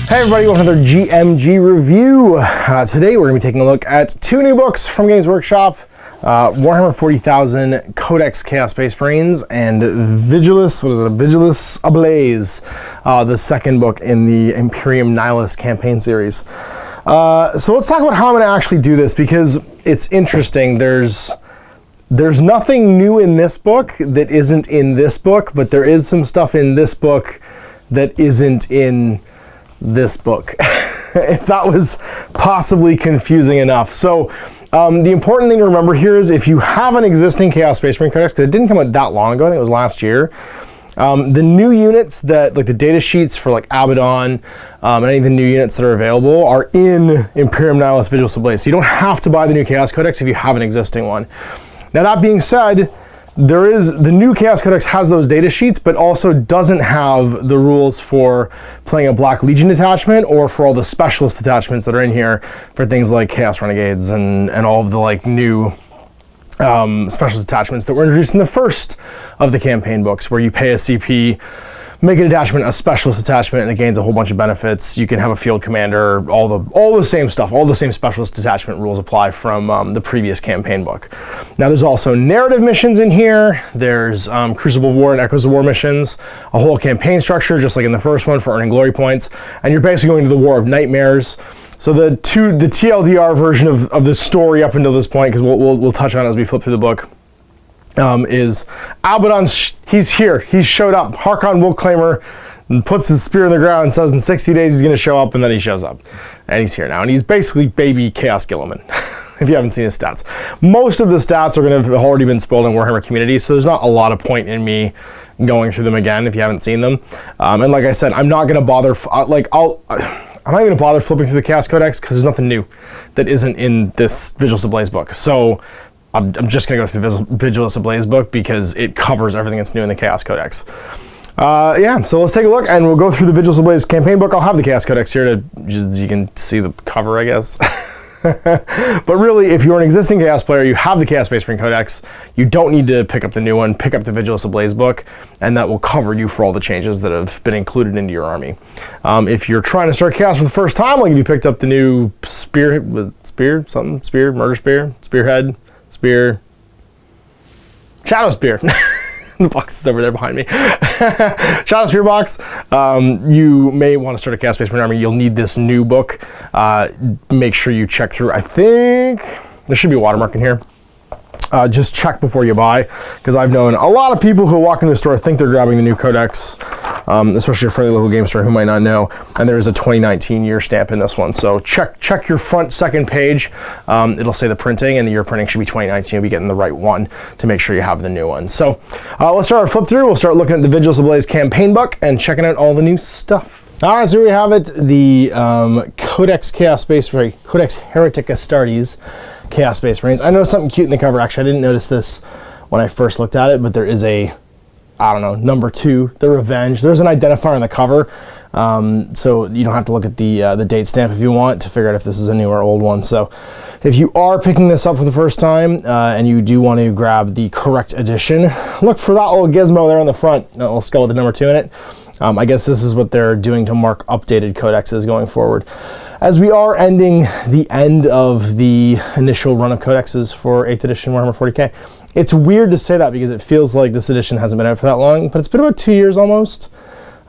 Hey everybody, welcome to another GMG review. Today we're going to be taking a look at two new books from Games Workshop. Warhammer 40,000 Codex Chaos Space Marines and Vigilus Ablaze, the second book in the Imperium Nihilus campaign series. So let's talk about how I'm going to actually do this, because it's interesting. There's nothing new in this book that isn't in this book, but there is some stuff in this book that isn't in this book, if that was possibly confusing enough. So the important thing to remember here is if you have an existing Chaos Space Marine Codex, because it didn't come out that long ago, I think it was last year, the new units that, like the data sheets for like Abaddon and any of the new units that are available are in Imperium Nihilus Vigilus Ablaze. So you don't have to buy the new Chaos Codex if you have an existing one. Now that being said, the new Chaos Codex has those data sheets, but also doesn't have the rules for playing a Black Legion detachment or for all the specialist detachments that are in here for things like Chaos Renegades and all of the like new specialist detachments that were introduced in the first of the campaign books, where you pay a CP, make a detachment a specialist detachment, and it gains a whole bunch of benefits. You can have a field commander, all the same stuff, all the same specialist detachment rules apply from the previous campaign book. Now there's also narrative missions in here. There's Crucible of War and Echoes of War missions, a whole campaign structure just like in the first one for earning glory points, and you're basically going to the War of Nightmares. So the TLDR version of the story up until this point, because we'll touch on it as we flip through the book, is Abaddon. He's here. He's showed up. Harkon Wolfclaimer puts his spear in the ground and says in 60 days he's going to show up, and then he shows up. And he's here now. And he's basically baby Chaos Gilliman, if you haven't seen his stats. Most of the stats are going to have already been spoiled in Warhammer community, so there's not a lot of point in me going through them again if you haven't seen them. And like I said, I'm not going to bother, I'm not going to bother flipping through the Chaos Codex because there's nothing new that isn't in this Vigilus Ablaze book. So I'm just going to go through the Vigilus Ablaze book because it covers everything that's new in the Chaos Codex. Yeah, so let's take a look and we'll go through the Vigilus Ablaze campaign book. I'll have the Chaos Codex here to just, you can see the cover, I guess. But really, if you're an existing Chaos player, you have the Chaos Space Marine Codex, you don't need to pick up the new one, pick up the Vigilus Ablaze book, and that will cover you for all the changes that have been included into your army. If you're trying to start Chaos for the first time, like if you picked up the new Spearhead, Shadow Spear. The box is over there behind me. Shadow Spear box. You may want to start a Chaos Space Marine army. You'll need this new book. Make sure you check through. I think there should be a watermark in here. Just check before you buy, because I've known a lot of people who walk into the store think they're grabbing the new Codex, especially a friendly local game store who might not know, and there is a 2019 year stamp in this one. So check your front second page. It'll say the printing, and the year printing should be 2019. You'll be getting the right one to make sure you have the new one. So let's start our flip through. We'll start looking at the Vigilus Ablaze campaign book and checking out all the new stuff. All right, so we have it, the Codex Hereticus Astartes Chaos Space Marines. I know something cute in the cover. Actually, I didn't notice this when I first looked at it, but there is a, I don't know, number 2, the Revenge. There's an identifier on the cover, so you don't have to look at the date stamp if you want to figure out if this is a new or old one. So if you are picking this up for the first time and you do want to grab the correct edition, look for that little gizmo there on the front, that little skull with the number 2 in it. I guess this is what they're doing to mark updated codexes going forward. As we are ending the end of the initial run of codexes for 8th edition Warhammer 40k, it's weird to say that because it feels like this edition hasn't been out for that long, but it's been about 2 years almost.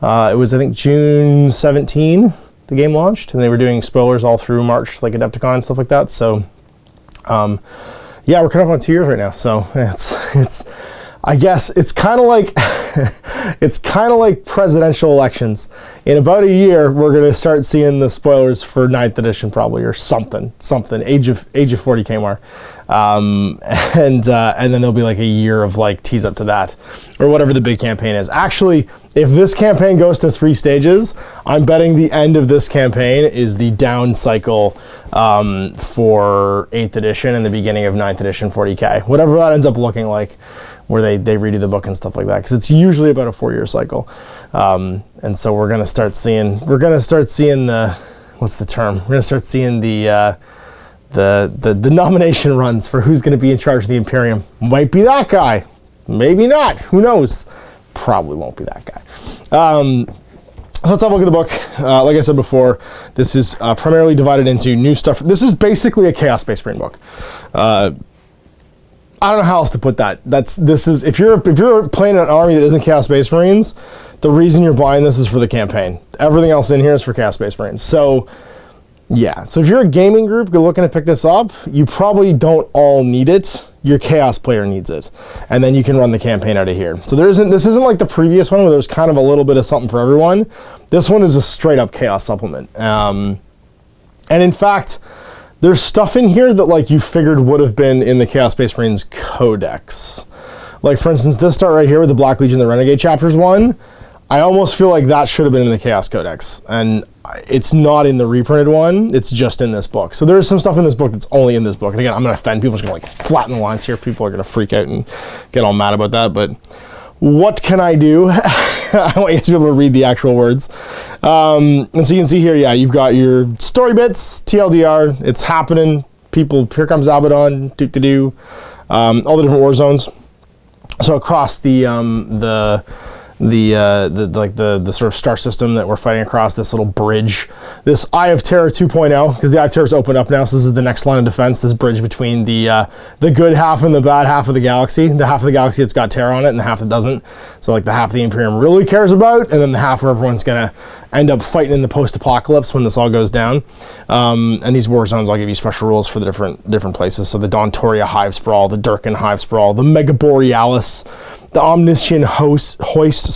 It was, I think, June 17 the game launched, and they were doing spoilers all through March, like Adepticon and stuff like that. So, yeah, we're coming up on 2 years right now. So it's I guess it's kind of like it's kind of like presidential elections. In about a year, we're going to start seeing the spoilers for 9th edition probably, or something. Age of 40k more. And then there'll be like a year of like tease up to that, or whatever the big campaign is. Actually, if this campaign goes to 3 stages, I'm betting the end of this campaign is the down cycle for 8th edition and the beginning of 9th edition 40k. Whatever that ends up looking like, where they redo the book and stuff like that, because it's usually about a 4-year cycle. And so we're gonna start seeing the, what's the term? We're gonna start seeing the nomination runs for who's gonna be in charge of the Imperium. Might be that guy, maybe not, who knows? Probably won't be that guy. So let's have a look at the book. Like I said before, this is primarily divided into new stuff. This is basically a Chaos Space Marine book. I don't know how else to put that. If you're playing an army that isn't Chaos Space Marines, the reason you're buying this is for the campaign. Everything else in here is for Chaos Space Marines. So yeah, so if you're a gaming group looking to pick this up, you probably don't all need it. Your Chaos player needs it, and then you can run the campaign out of here. So this isn't like the previous one where there's kind of a little bit of something for everyone. This one is a straight up Chaos supplement. And in fact, there's stuff in here that like you figured would have been in the Chaos Space Marines Codex. Like for instance, this start right here with the Black Legion, the Renegade chapters 1, I almost feel like that should have been in the Chaos Codex, and it's not in the reprinted one, it's just in this book. So there's some stuff in this book that's only in this book. And again, I'm gonna offend people, just gonna like flatten the lines here. People are gonna freak out and get all mad about that, but what can I do? I want you to be able to read the actual words. And so you can see here, yeah, you've got your story bits, TLDR, it's happening. People, here comes Abaddon, all the different war zones. So across the sort of star system that we're fighting across, this little bridge, this Eye of Terror 2.0, because the Eye of Terror is opened up now, so this is the next line of defense, this bridge between the good half and the bad half of the galaxy. The half of the galaxy that's got Terror on it and the half that doesn't. So like the half the Imperium really cares about, and then the half where everyone's gonna end up fighting in the post-apocalypse when this all goes down. And these war zones, I'll give you special rules for the different places. So the Dontoria Hive Sprawl, the Durkin Hive Sprawl, the Mega Borealis, the Omniscient Hoist,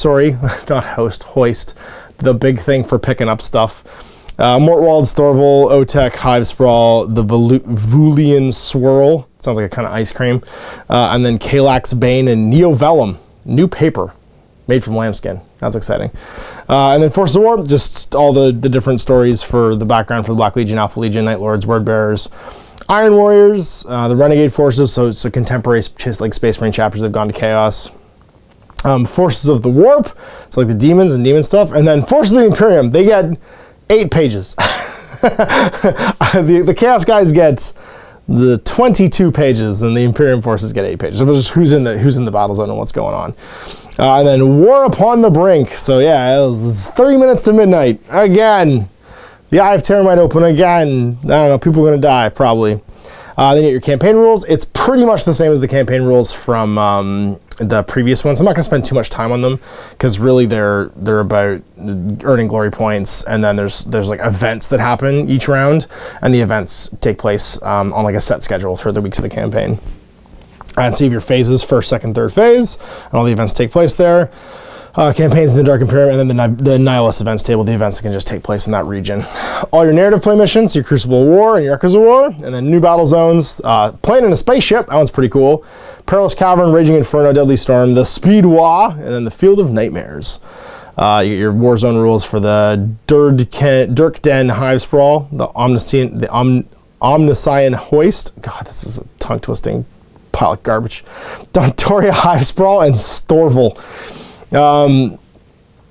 the big thing for picking up stuff. Mortwald, Storval, Otek, Hive Sprawl, the Vulian Swirl, sounds like a kind of ice cream, and then Kalax Bane and Neovellum, new paper made from lambskin. That's exciting. And then Forces of War, just all the different stories for the background for the Black Legion, Alpha Legion, Night Lords, Word Bearers, Iron Warriors, the Renegade forces, so contemporary like Space Marine chapters that have gone to Chaos. Forces of the Warp, so like the demons and demon stuff, and then Forces of the Imperium, they get 8 pages. the Chaos guys get the 22 pages, and the Imperium forces get 8 pages. So it's just who's in the battle zone and what's going on. And then War Upon the Brink. So yeah, it's 30 minutes to midnight again. The Eye of Terror might open again. I don't know. People are gonna die probably. Then you get your campaign rules. It's pretty much the same as the campaign rules from the previous ones. I'm not going to spend too much time on them because really they're about earning glory points, and then there's like events that happen each round, and the events take place on like a set schedule for the weeks of the campaign. And so you have your phases, first, second, third phase, and all the events take place there. Campaigns in the Dark Imperium, and then the Nihilus events table, the events that can just take place in that region. All your narrative play missions, your Crucible of War and your Echoes of War, and then new battle zones. Playing in a spaceship, that one's pretty cool. Perilous Cavern, Raging Inferno, Deadly Storm, the Speedwa, and then the Field of Nightmares. You get your war zone rules for the Dirkden Hive Sprawl, the Omniscient Hoist. God, this is a tongue-twisting pile of garbage. Dontoria Hive Sprawl and Storval. And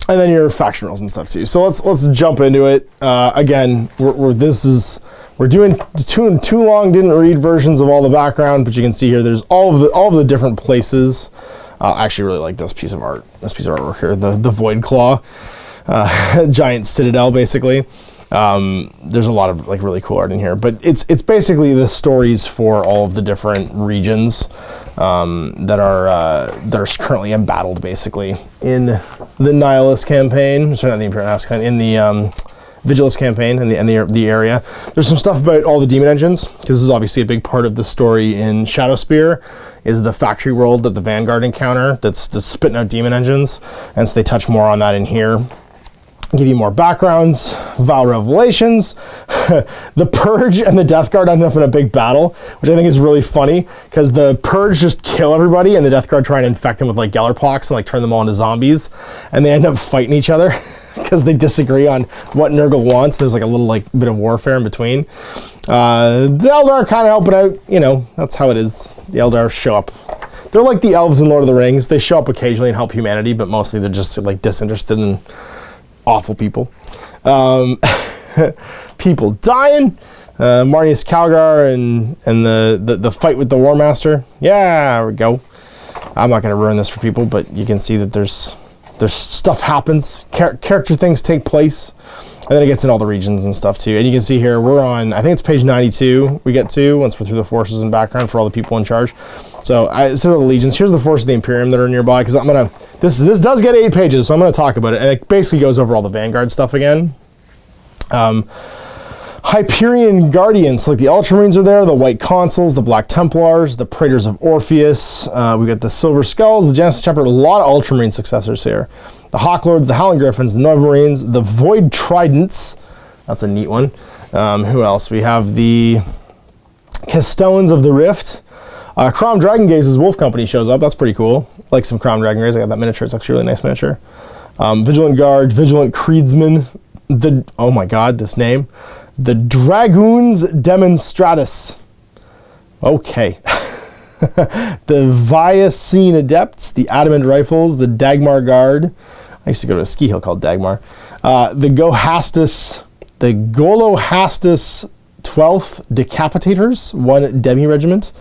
then your faction rules and stuff too. So let's jump into it. Again, we're doing too long didn't read versions of all the background, but you can see here there's all of the different places. I actually really like this piece of art. This piece of artwork here, the Void Claw, giant citadel basically. There's a lot of like really cool art in here, but it's basically the stories for all of the different regions that are currently embattled basically in the Nihilus campaign. Sorry, not the Imperium Nihilus campaign, in the Vigilus campaign and the area. There's some stuff about all the demon engines, because this is obviously a big part of the story in Shadowspear, is the factory world that the Vanguard encounter that's spitting out demon engines, and so they touch more on that in here. Give you more backgrounds, vile revelations. The Purge and the Death Guard end up in a big battle, which I think is really funny, because the Purge just kill everybody, and the Death Guard try and infect them with like Gellerpox and like turn them all into zombies, and they end up fighting each other because they disagree on what Nurgle wants. There's like a little like bit of warfare in between. The Eldar kind of helping out, you know, that's how it is. The Eldar show up. They're like the elves in Lord of the Rings. They show up occasionally and help humanity, but mostly they're just like disinterested and awful people. People dying. Marnius Calgar and the fight with the War Master. Yeah, there we go. I'm not going to ruin this for people, but you can see that there's there's stuff happens, character things take place, and then it gets in all the regions and stuff too. And you can see here, we're on, I think it's page 92 we get to, once we're through the forces and background for all the people in charge. So instead of the legions, here's the forces of the Imperium that are nearby, because I'm gonna, this does get 8 pages, so I'm gonna talk about it, and it basically goes over all the Vanguard stuff again. Hyperion Guardians, like the Ultramarines are there, the White Consuls, the Black Templars, the Praetors of Orpheus, we got the Silver Skulls, the Genesis Chapter, a lot of Ultramarine successors here. The Hawklords, the Howling Griffins, the Nova Marines, the Void Tridents, that's a neat one. Who else? We have the Castellans of the Rift. Crown Dragon Gaze's Wolf Company shows up, that's pretty cool. Like some Crown Dragon Gaze, I got that miniature, it's actually a really nice miniature. Vigilant Guard, Vigilant Creedsman, oh my god, this name. The Dragoons Demonstratus. Okay. The Viacene Adepts, the Adamant Rifles, the Dagmar Guard. I used to go to a ski hill called Dagmar. The Golohastus 12th Decapitators, 1 Demi Regiment.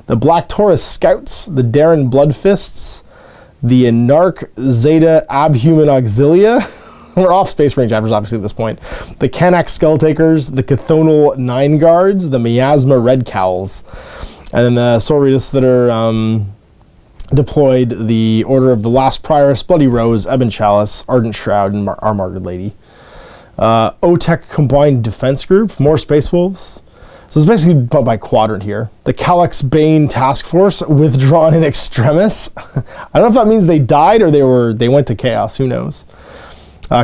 The Black Taurus Scouts, the Darren Bloodfists, the Anarch Zeta Abhuman Auxilia. We're off Space Marine chapters, obviously, at this point. The Kanak Skulltakers, the Chthonal Nine Guards, the Miasma Red Cowls, and then the Sororitas that are deployed, the Order of the Last Prioress, Bloody Rose, Ebon Chalice, Ardent Shroud, and Our Martyred Lady. OTEC Combined Defense Group, more Space Wolves. So it's basically by quadrant here. The Calyx Bane Task Force, withdrawn in extremis. I don't know if that means they died or they went to Chaos, who knows.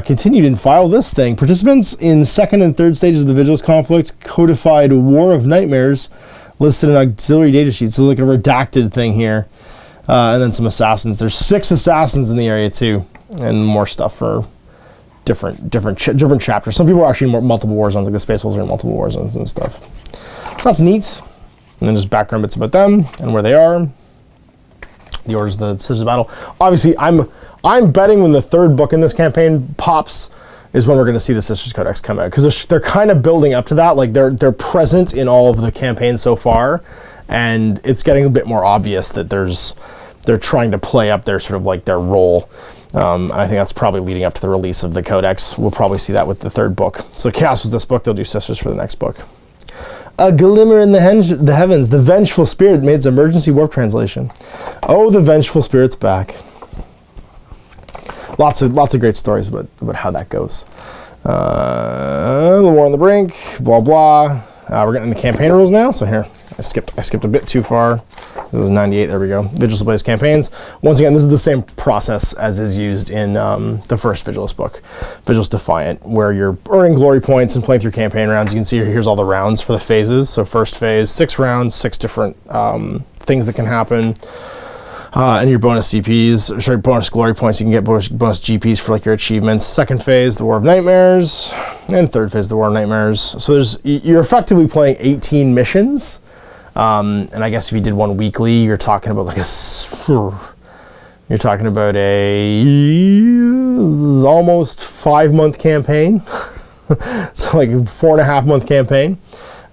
Continued in file this thing. Participants in 2nd and 3rd stages of the Vigilus conflict, codified War of Nightmares, listed in auxiliary datasheets. So like a redacted thing here. And then some assassins. There's 6 assassins in the area too. And more stuff for different chapters. Some people are actually in multiple war zones, like the Space Wolves are in multiple war zones and stuff. That's neat. And then just background bits about them and where they are. The orders of the Sisters of Battle. Obviously, I'm betting when the 3rd book in this campaign pops is when we're going to see the Sisters Codex come out, because they're kind of building up to that. Like they're present in all of the campaigns so far, and it's getting a bit more obvious that they're trying to play up their sort of like their role. I think that's probably leading up to the release of the Codex. We'll probably see that with the 3rd book. So Chaos was this book. They'll do Sisters for the next book. A Glimmer in the Heavens. The Vengeful Spirit made its emergency warp translation. Oh, the Vengeful Spirit's back. Lots of great stories about how that goes. The War on the Brink, blah blah. We're getting into campaign rules now. So here, I skipped a bit too far. It was 98. There we go. Vigilus Ablaze campaigns. Once again, this is the same process as is used in the first Vigilus book, Vigilus Defiant, where you're earning glory points and playing through campaign rounds. You can see here's all the rounds for the phases. So first phase, 6 rounds, 6 different things that can happen. And your bonus CPs, sorry, bonus glory points, you can get bonus GPs for like your achievements. 2nd phase, the War of Nightmares, and 3rd phase, the War of Nightmares. So you're effectively playing 18 missions, and I guess if you did one weekly, you're talking about like a almost 5-month campaign, so like a 4.5-month campaign.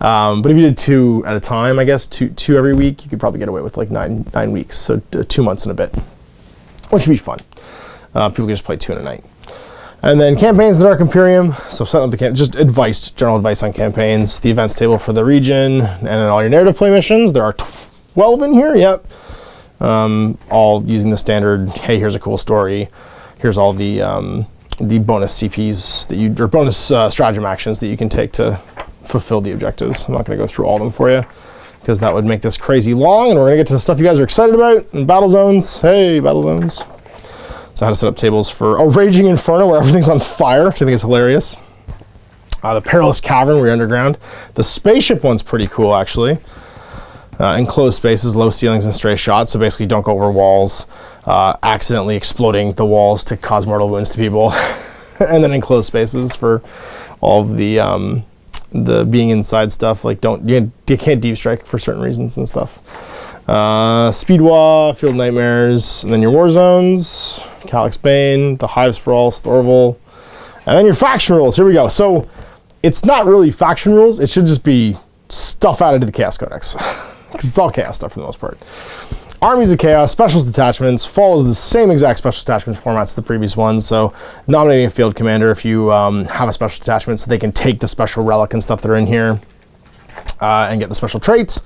But if you did 2 at a time, I guess, two every week, you could probably get away with like 9 weeks, so 2 months and a bit, which would be fun. People can just play 2 in a night. And then campaigns, the Dark Imperium, so setting up the just advice, general advice on campaigns, the events table for the region, and then all your narrative play missions. There are 12 in here, yep. All using the standard, hey, here's a cool story, here's all the bonus CPs or bonus stratagem actions that you can take to fulfill the objectives. I'm not going to go through all of them for you, because that would make this crazy long, and we're going to get to the stuff you guys are excited about, and battle zones. Hey, battle zones. So how to set up tables for Raging Inferno, where everything's on fire, which I think is hilarious. The Perilous Cavern, where you're underground. The spaceship one's pretty cool, actually. Enclosed spaces, low ceilings, and stray shots. So basically, don't go over walls, accidentally exploding the walls to cause mortal wounds to people. And then enclosed spaces for all of the being inside stuff. Like you can't deep strike for certain reasons and stuff. Speedwa, Field Nightmares, and then your war zones, Calyx Bane, the Hive Sprawl, Storval, and then your faction rules. Here we go. So it's not really faction rules. It should just be stuff added to the Chaos Codex, because it's all Chaos stuff for the most part. Armies of Chaos, Specials Detachments, follows the same exact Special Detachment formats as the previous ones. So nominating a Field Commander if you have a Special Detachment, so they can take the special relic and stuff that are in here and get the special traits.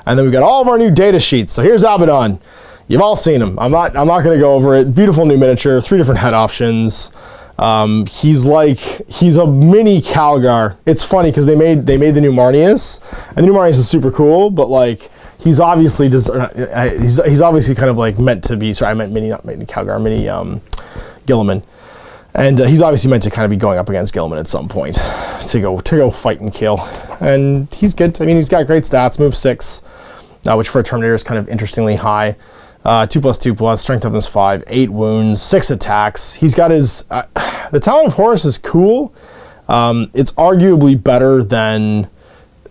And then we got all of our new data sheets. So here's Abaddon. You've all seen him. I'm not going to go over it. Beautiful new miniature, 3 different head options. He's a mini Calgar. It's funny because they made the new Marnius, and the new Marnius is super cool, but like he's obviously he's obviously kind of like meant to be. Sorry, I meant mini, not mini Calgar, mini Guilliman, and he's obviously meant to kind of be going up against Guilliman at some point to go fight and kill, and he's good. I mean, he's got great stats, move 6, which for a Terminator is kind of interestingly high. 2+2+, strength toughness 5, 8 wounds, 6 attacks. He's got his the Talon of Horus is cool. It's arguably better than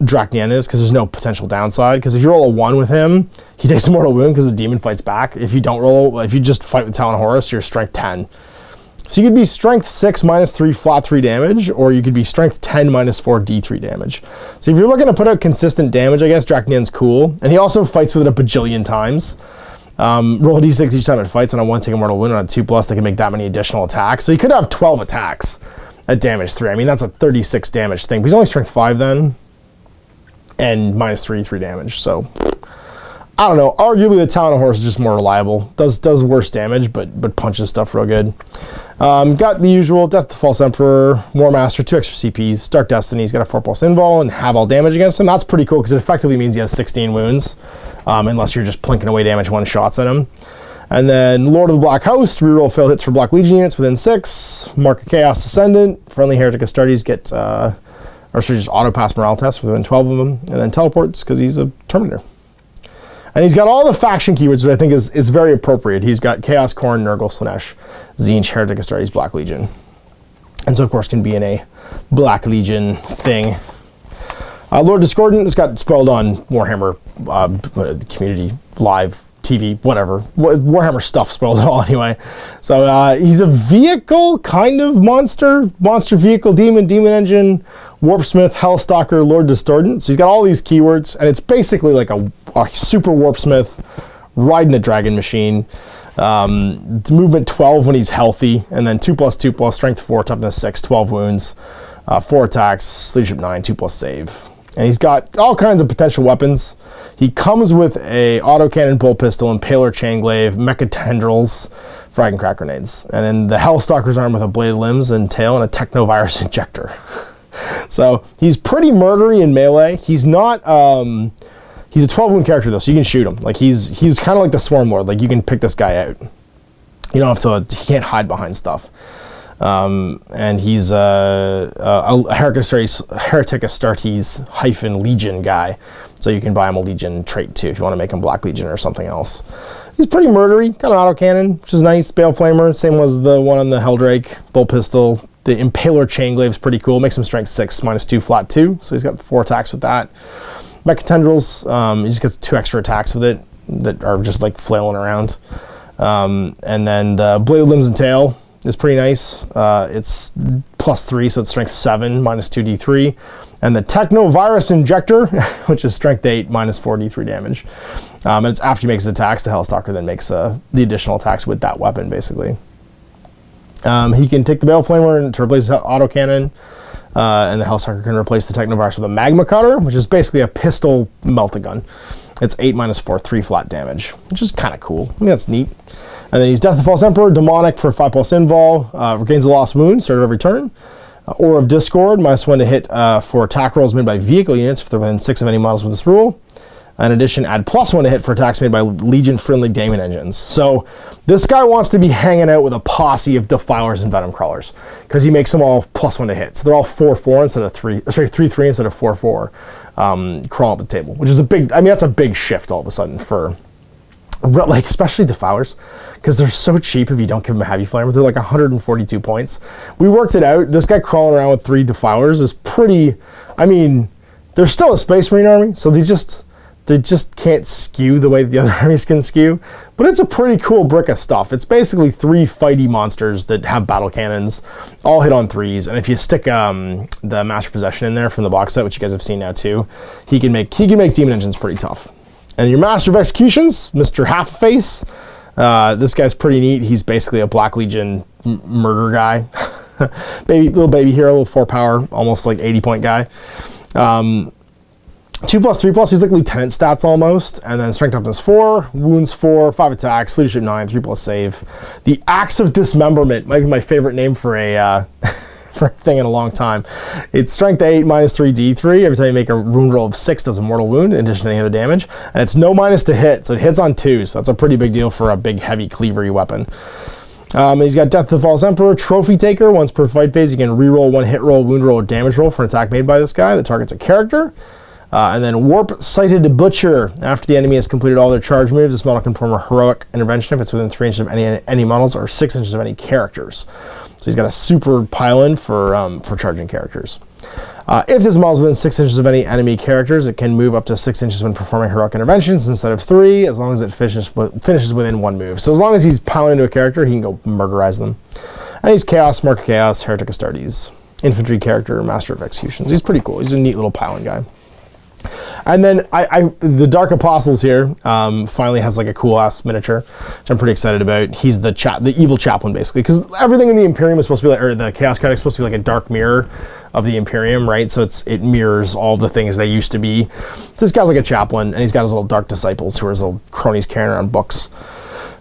Dracnian is because there's no potential downside. Because if you roll a 1 with him, he takes a mortal wound because the demon fights back. If you just fight with Talon of Horus, you're strength 10. So you could be strength 6 -3 flat 3 damage, or you could be strength 10 -4 D3 damage. So if you're looking to put out consistent damage, I guess Dracnian's cool. And he also fights with it a bajillion times. Roll a d6 each time it fights, and on 1 take a mortal wound, on a 2+, they can make that many additional attacks. So you could have 12 attacks at damage 3. I mean, that's a 36 damage thing, but he's only strength 5 then, and -3 damage. So I don't know. Arguably, the Talon of Horus is just more reliable. Does worse damage, but punches stuff real good. Got the usual Death to False Emperor, War Master, 2 extra CPs, Dark Destiny. He's got a 4+ invul and have all damage against him. That's pretty cool because it effectively means he has 16 wounds, unless you're just plinking away damage 1 shots at him. And then Lord of the Black Host, reroll failed hits for Black Legion units within 6. Mark of Chaos Ascendant, friendly Heretic Astartes get, just auto pass morale tests within 12 of them, and then teleports because he's a Terminator. And he's got all the faction keywords, which I think is very appropriate. He's got Chaos, Khorne, Nurgle, Slaanesh, Tzeentch, Heretic Astartes, Black Legion. And so, of course, can be in a Black Legion thing. Lord Discordant has got spelled on Warhammer community, live, TV, whatever. Warhammer stuff spelled it all anyway. So he's a vehicle kind of monster vehicle, demon engine, Warpsmith, Hellstalker, Lord Discordant. So he's got all these keywords, and it's basically like a super Warpsmith riding a dragon machine. Movement 12 when he's healthy, and then 2+2+, strength 4, toughness 6, 12 wounds, 4 attacks, leadership 9, 2+ save. And he's got all kinds of potential weapons. He comes with a autocannon, bolt pistol, impaler, chainglaive, mecha tendrils, frag and crack grenades. And then the Hellstalker's armed with a bladed limbs and tail and a technovirus injector. So he's pretty murdery in melee. He's not he's a 12 wound character though, so you can shoot him. Like he's kind of like the Swarm Lord. Like you can pick this guy out. You don't have to, he can't hide behind stuff. And he's a Heretic Astartes - Legion guy. So you can buy him a Legion trait too if you want to make him Black Legion or something else. He's pretty murdery, got an autocannon, which is nice. Bale Flamer, same as the one on the Helldrake. Bolt pistol. The Impaler Chainglaive is pretty cool. Makes him strength 6, -2, flat 2. So he's got 4 attacks with that. Mecha Tendrils, he just gets 2 extra attacks with it that are just like flailing around. And then the Bladed Limbs and Tail is pretty nice. It's +3, so it's strength 7, -2 D3. And the Technovirus Injector, which is strength 8, -4 D3 damage. And it's after he makes his attacks, the Hellstalker then makes the additional attacks with that weapon, basically. He can take the Bale Flamer to replace his autocannon, and the Hellstalker can replace the Technovirus with a Magma Cutter, which is basically a pistol melt-a-gun. It's 8 -4, 3 flat damage, which is kind of cool. I mean, that's neat. And then he's Death of the False Emperor, Demonic for 5+ invul, regains a lost wound, start of every turn. Aura of Discord, -1 to hit for attack rolls made by vehicle units if they're within 6 of any models with this rule. In addition, add +1 to hit for attacks made by Legion-friendly daemon engines. So this guy wants to be hanging out with a posse of Defilers and Venom Crawlers because he makes them all +1 to hit. So they're all 4/4 instead of 3/3 instead of 4/4 crawl up the table, which is a big, I mean, that's a big shift all of a sudden for, like, especially Defilers, because they're so cheap if you don't give them a heavy flamer. They're like 142 points. We worked it out. This guy crawling around with 3 Defilers is pretty, I mean, they're still a Space Marine army, so they just can't skew the way the other armies can skew. But it's a pretty cool brick of stuff. It's basically 3 fighty monsters that have battle cannons, all hit on 3s. And if you stick the Master Possession in there from the box set, which you guys have seen now too, he can make demon engines pretty tough. And your Master of Executions, Mr. Half-Face. This guy's pretty neat. He's basically a Black Legion murder guy. Little baby hero, little 4 power, almost like 80-point guy. 2+, 3+, he's like lieutenant stats almost. And then strength toughness 4, wounds 4, 5 attacks, leadership 9, 3+ save. The Axe of Dismemberment might be my favorite name for a for a thing in a long time. It's strength 8, -3 D3. Every time you make a wound roll of 6, does a mortal wound in addition to any other damage. And it's no minus to hit, so it hits on 2. So that's a pretty big deal for a big, heavy, cleavery weapon. He's got Death of the False Emperor, Trophy Taker. Once per fight phase, you can reroll 1 hit roll, wound roll, or damage roll for an attack made by this guy that targets a character. And then Warp-Sighted Butcher. After the enemy has completed all their charge moves, this model can perform a heroic intervention if it's within 3 inches of any models or 6 inches of any characters. So he's got a super pile-in for charging characters. If this model is within 6 inches of any enemy characters, it can move up to 6 inches when performing heroic interventions instead of 3, as long as it finishes within 1 move. So as long as he's piling into a character, he can go murderize them. And he's Chaos, Mark of Chaos, Heretic Astartes, infantry character, Master of Executions. He's pretty cool. He's a neat little piling guy. And then the Dark Apostles here finally has like a cool ass miniature, which I'm pretty excited about. He's the evil chaplain basically, because everything in the Imperium is supposed to be like, or the Chaos Codex is supposed to be like a dark mirror of the Imperium, right? So it mirrors all the things they used to be. This guy's like a chaplain, and he's got his little dark disciples who are his little cronies carrying around books.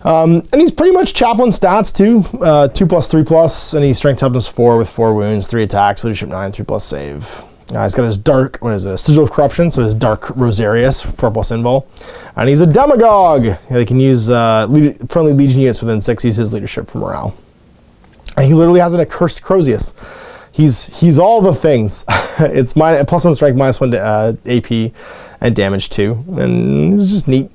And he's pretty much chaplain stats too, 2+, 3+, and he's strength toughness 4 with 4 wounds, 3 attacks, leadership 9, 3+ save. He's got his dark, Sigil of Corruption, so his Dark Rosarius, 4+ invul. And he's a demagogue. They can use friendly Legion units within 6, use his leadership for morale. And he literally has an accursed Crozius. He's all the things. It's +1 strength, -1 to AP, and damage 2. And it's just neat.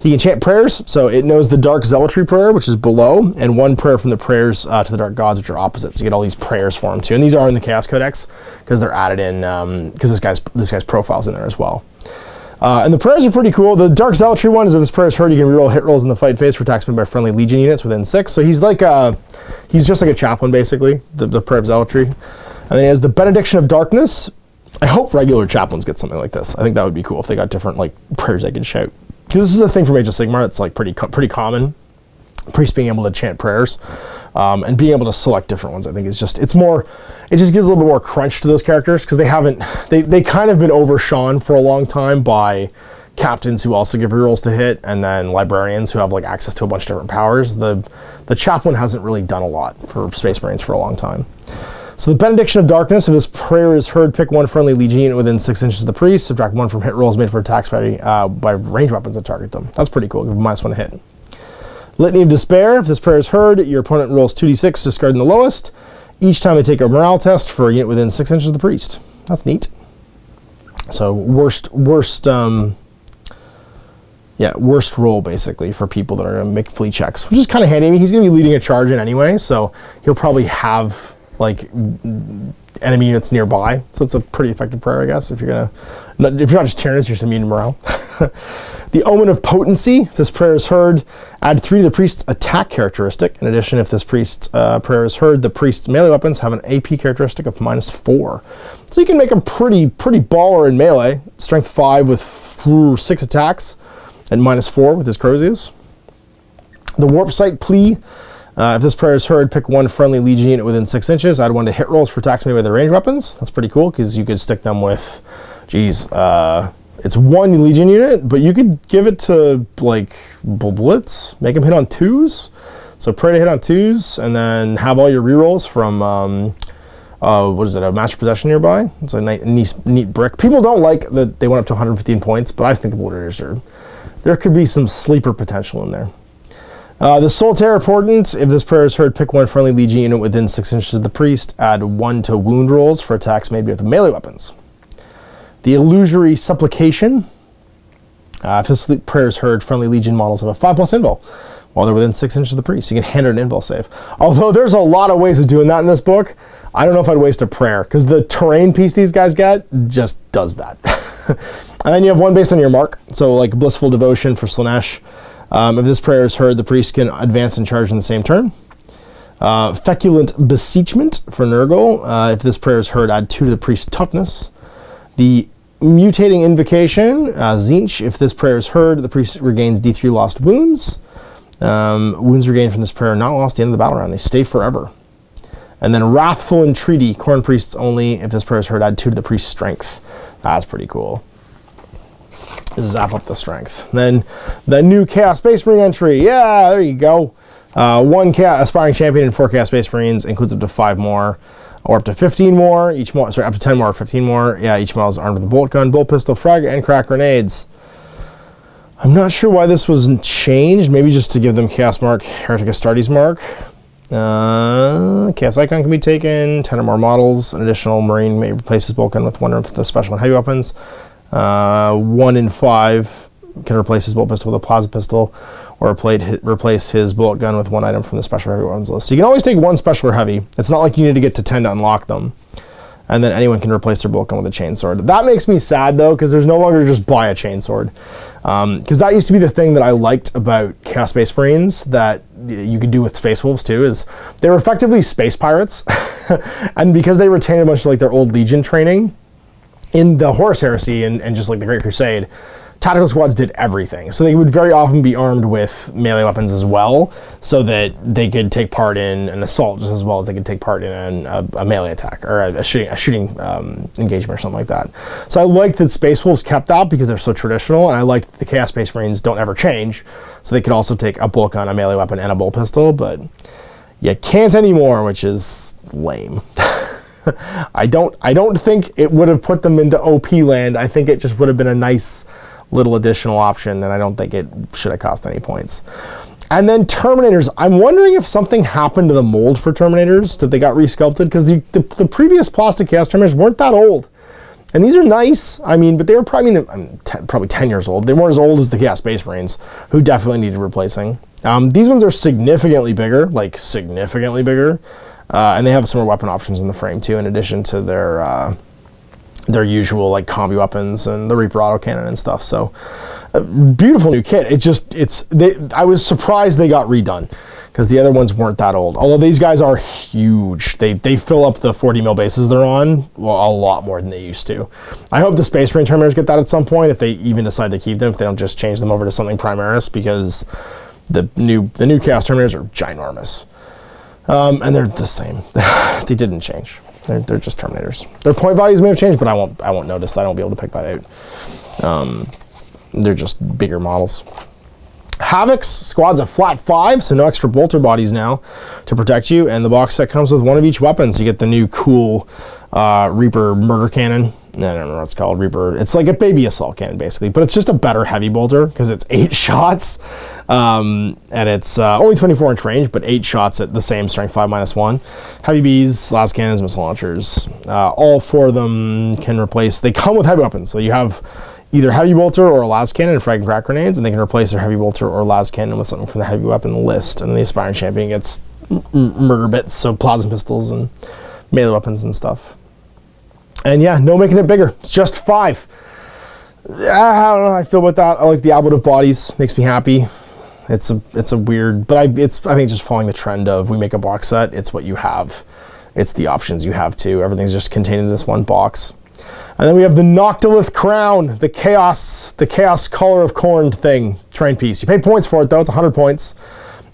He can chant prayers, so it knows the Dark Zealotry prayer, which is below, and 1 prayer from the prayers to the Dark Gods, which are opposite. So you get all these prayers for him too, and these are in the Chaos Codex because they're added in because this guy's profile's in there as well. And the prayers are pretty cool. The Dark Zealotry one is if this prayer is heard, you can reroll hit rolls in the fight phase for attacks made by friendly Legion units within 6. So he's like he's just like a chaplain basically, the prayer of Zealotry. And then he has the Benediction of Darkness. I hope regular chaplains get something like this. I think that would be cool if they got different like prayers they could shout. Because this is a thing from Age of Sigmar that's like pretty common. Priests being able to chant prayers and being able to select different ones, I think it just gives a little bit more crunch to those characters because they kind of been overshone for a long time by captains who also give rerolls to hit, and then librarians who have like access to a bunch of different powers. The chaplain hasn't really done a lot for Space Marines for a long time. So the Benediction of Darkness, if this prayer is heard, pick 1 friendly Legion unit within 6 inches of the priest, subtract 1 from hit rolls made for attacks by ranged weapons that target them. That's pretty cool. Give them -1 to hit. Litany of Despair, if this prayer is heard, your opponent rolls 2d6, discarding the lowest. Each time they take a morale test for a unit within 6 inches of the priest. That's neat. So worst roll basically for people that are going to make fleet checks, which is kind of handy. I mean, he's going to be leading a charge in anyway, so he'll probably have like enemy units nearby, so it's a pretty effective prayer, I guess. If you're not just tyrants, you're just immune to morale. The Omen of Potency. If this prayer is heard, add 3 to the priest's attack characteristic. In addition, if this priest's prayer is heard, the priest's melee weapons have an AP characteristic of -4. So you can make him pretty baller in melee. Strength 5 with 6 attacks, and -4 with his Crozius. The Warp Sight Plea. If this prayer is heard, pick 1 friendly Legion unit within 6 inches. Add 1 to hit rolls for attacks made by their ranged weapons. That's pretty cool because you could stick them with, it's 1 Legion unit, but you could give it to like Blitz, make them hit on 2s. So pray to hit on 2s, and then have all your rerolls from what is it? A Master Possession nearby. It's a neat brick. People don't like that they went up to 115 points, but I think there could be some sleeper potential in there. The Soul Terror Portent, if this prayer is heard, pick 1 friendly Legion unit within 6 inches of the priest, add 1 to wound rolls for attacks made with melee weapons. The Illusory Supplication, if this prayer is heard, friendly Legion models have a 5+ invul while they're within 6 inches of the priest. You can hand an invul save. Although there's a lot of ways of doing that in this book, I don't know if I'd waste a prayer, because the terrain piece these guys get just does that. And then you have 1 based on your mark, so like Blissful Devotion for Slaanesh. If this prayer is heard, the priest can advance and charge in the same turn. Feculent Beseechment for Nurgle. If this prayer is heard, add 2 to the priest's toughness. The Mutating Invocation, Zinch. If this prayer is heard, the priest regains D3 lost wounds. Wounds regained from this prayer are not lost at the end of the battle round. They stay forever. And then Wrathful Entreaty, Khorne priests only. If this prayer is heard, add 2 to the priest's strength. That's pretty cool. Zap up the strength. Then the new Chaos Space Marine entry. Yeah, there you go. 1 Aspiring Champion and 4 Chaos Space Marines, includes up to 5 more. Or up to 15 more. Up to 10 more or 15 more. Yeah, each model is armed with a bolt gun, bolt pistol, frag, and crack grenades. I'm not sure why this was changed. Maybe just to give them Chaos Mark, Hereticus Astartes Mark. Chaos Icon can be taken. 10 or more models. An additional Marine may replace his bolt gun with one of the special and heavy weapons. 1 in 5 can replace his bolt pistol with a plasma pistol, or replace his bullet gun with 1 item from the special heavy weapons list. So you can always take 1 special or heavy. It's not like you need to get to 10 to unlock them. And then anyone can replace their bullet gun with a chainsword. That makes me sad though, because there's no longer just buy a chainsword. Because that used to be the thing that I liked about Chaos Space Marines that you could do with Space Wolves too, is they were effectively space pirates. And because they retained a bunch of like their old Legion training in the Horus Heresy and just like the Great Crusade, tactical squads did everything. So they would very often be armed with melee weapons as well, so that they could take part in an assault just as well as they could take part in a melee attack or a shooting engagement or something like that. So I liked that Space Wolves kept that because they're so traditional, and I liked that the Chaos Space Marines don't ever change, so they could also take a bolt gun, a melee weapon, and a bolt pistol, but you can't anymore, which is lame. I don't think it would have put them into OP land. I think it just would have been a nice little additional option, and I don't think it should have cost any points. And then Terminators. I'm wondering if something happened to the mold for Terminators, that they got resculpted, because the previous plastic Chaos Terminators weren't that old. And these are nice, I mean, but they were probably, probably 10 years old. They weren't as old as the Chaos Space Marines, who definitely needed replacing. These ones are significantly bigger, like significantly bigger. And they have some more weapon options in the frame too, in addition to their usual like combi weapons and the Reaper autocannon and stuff. So beautiful new kit. I was surprised they got redone, because the other ones weren't that old. Although these guys are huge. They fill up the 40 mil bases they're on, well, a lot more than they used to. I hope the Space Marine Terminators get that at some point, if they even decide to keep them, if they don't just change them over to something Primaris, because the new Chaos Terminators are ginormous. And they're the same. They didn't change. They're just Terminators. Their point values may have changed, but I won't notice. I won't be able to pick that out. They're just bigger models. Havoc's squad's a flat 5, so no extra bolter bodies now to protect you, and the box set comes with 1 of each weapon. So you get the new cool Reaper murder cannon. I don't know what it's called, Reaper. It's like a baby assault cannon, basically, but it's just a better heavy bolter, because it's 8 shots, and it's only 24-inch range, but 8 shots at the same strength 5 - 1. Heavy bees, las cannons, missile launchers. All 4 of them can replace. They come with heavy weapons, so you have either heavy bolter or a las cannon and frag and crack grenades, and they can replace their heavy bolter or las cannon with something from the heavy weapon list. And the Aspiring Champion gets murder bits, so plasma pistols and melee weapons and stuff. And yeah, no making it bigger. It's just 5. I don't know how I feel about that. I like the albit of bodies. Makes me happy. It's a weird, but I think just following the trend of we make a box set. It's what you have. It's the options you have too. Everything's just contained in this one box. And then we have the Noctilith Crown, the Chaos Color of Khorne thing, train piece. You pay points for it though. It's 100 points.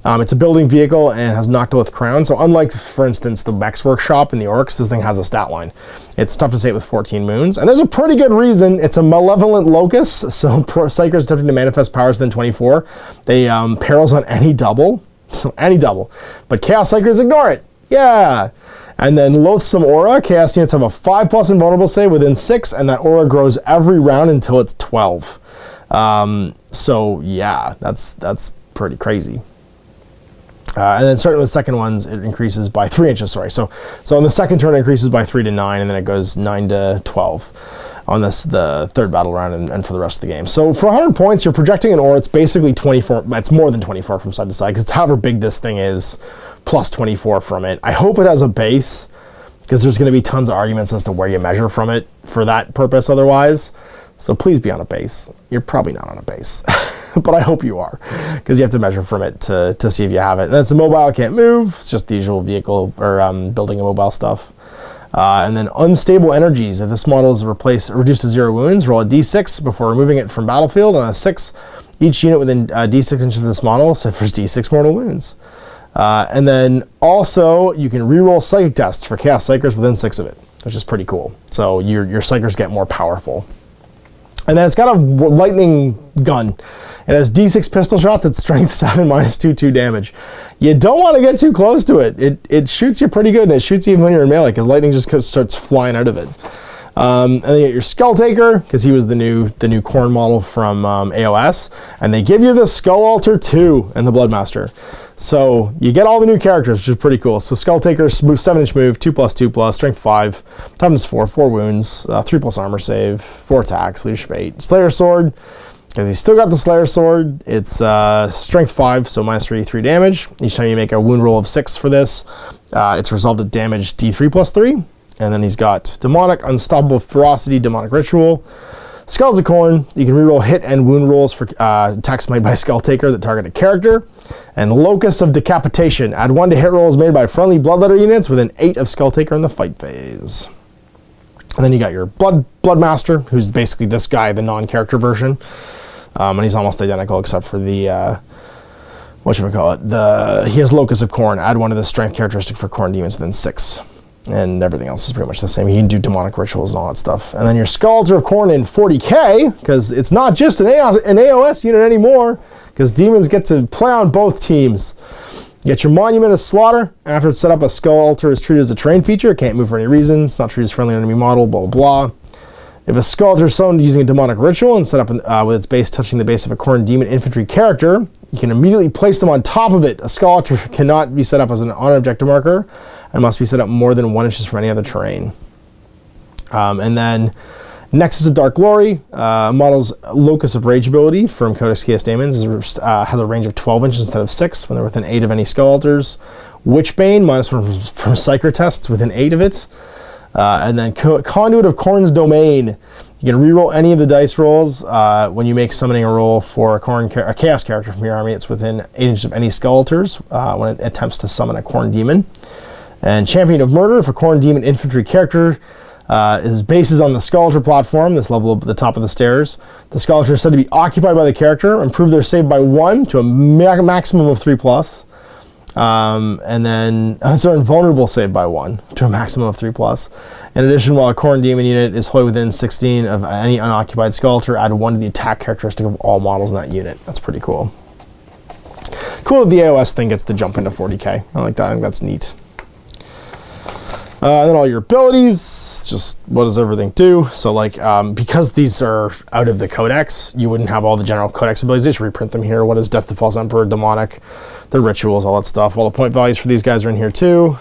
It's a building vehicle and has Noctilith Crown. So unlike, for instance, the Mechs Workshop and the Orcs, this thing has a stat line. It's tough to say it with 14 moons. And there's a pretty good reason. It's a malevolent locus. So Psychers attempting to manifest powers within 24. They perils on any double. So any double. But Chaos Psychers ignore it. Yeah. And then Loathsome Aura. Chaos units have a 5+ invulnerable save within 6. And that aura grows every round until it's 12. So yeah, that's pretty crazy. And then starting with the second ones, it increases by 3 inches, sorry. So on the second turn, it increases by 3 to 9, and then it goes 9 to 12 on the third battle round and for the rest of the game. So for 100 points, you're projecting an aura. It's basically 24. It's more than 24 from side to side, because it's however big this thing is, plus 24 from it. I hope it has a base, because there's going to be tons of arguments as to where you measure from it for that purpose otherwise. So please be on a base. You're probably not on a base. But I hope you are, because you have to measure from it to see if you have it. And it's a mobile, can't move. It's just the usual vehicle or building a mobile stuff. And then unstable energies. If this model is reduced to 0 wounds, roll a d6 before removing it from battlefield. On a 6, each unit within d6 inches of this model suffers d6 mortal wounds. And then also, you can reroll psychic tests for chaos psychers within 6 of it, which is pretty cool. So your psychers get more powerful. And then it's got a lightning gun. It has d6 pistol shots at strength 7 minus 2 damage. You don't want to get too close to it. It shoots you pretty good, and it shoots you even when you're in melee, because lightning just starts flying out of it. And then you get your Skull Taker, because he was the new Khorne model from AOS, and they give you the Skull Altar 2 and the Bloodmaster. So you get all the new characters, which is pretty cool. So Skull Taker, move 7-inch move, 2+2+, strength 5, toughness 4, 4 wounds, 3+ armor save, 4 attacks, leadership 8. Slayer Sword, because he's still got the Slayer Sword, it's strength 5, so minus 3 damage. Each time you make a wound roll of 6 for this, it's resolved at damage d3+3. And then he's got Demonic, Unstoppable Ferocity, Demonic Ritual, Skulls of Khorne. You can reroll hit and wound rolls for attacks made by Skull Taker that target a character. And Locus of Decapitation. Add 1 to hit rolls made by friendly Bloodletter units within 8 of Skull Taker in the fight phase. And then you got your Bloodmaster, who's basically this guy, the non-character version. And he's almost identical except for the, whatchamacallit, he has Locus of Khorne. Add 1 to the strength characteristic for Khorne demons within 6. And everything else is pretty much the same. You can do demonic rituals and all that stuff. And then your Skull Altar of Khorne in 40k, because it's not just an AOS unit anymore, because demons get to play on both teams. You get your Monument of Slaughter. After it's set up, a Skull Altar is treated as a terrain feature. It can't move for any reason. It's not treated as friendly enemy model, blah, blah, blah. If a Skull Altar is summoned using a demonic ritual and set up with its base touching the base of a Khorne demon infantry character, you can immediately place them on top of it. A Skull Altar cannot be set up as an on-objective marker and must be set up more than 1 inches from any other terrain. And then Nexus of Dark Glory, models Locus of Rage ability from Codex Chaos Daemons, has a range of 12 inches instead of 6 when they're within 8 of any Skull Altars. Witchbane, -1 from Psyker tests within 8 of it. And then Conduit of Khorne's Domain. You can reroll any of the dice rolls when you make summoning a roll for a Chaos character from your army. It's within 8 inches of any Skull Altars when it attempts to summon a Khorne demon. And Champion of Murder, if a Khorne demon infantry character his base is on the Skull Altar platform, this level at the top of the stairs. The Skull Altar is said to be occupied by the character. Improve their save by 1 to a maximum of 3+. And then it's an invulnerable save by 1 to a maximum of 3+. In addition, while a Khorne demon unit is wholly within 16 of any unoccupied Skull Altar, add 1 to the attack characteristic of all models in that unit. That's pretty cool. Cool that the AOS thing gets to jump into 40k. I like that. I think that's neat. And then all your abilities, just what does everything do? So like, because these are out of the Codex, you wouldn't have all the general Codex abilities. Just reprint them here. What is Death to False Emperor, Demonic, the rituals, all that stuff. All the point values for these guys are in here too.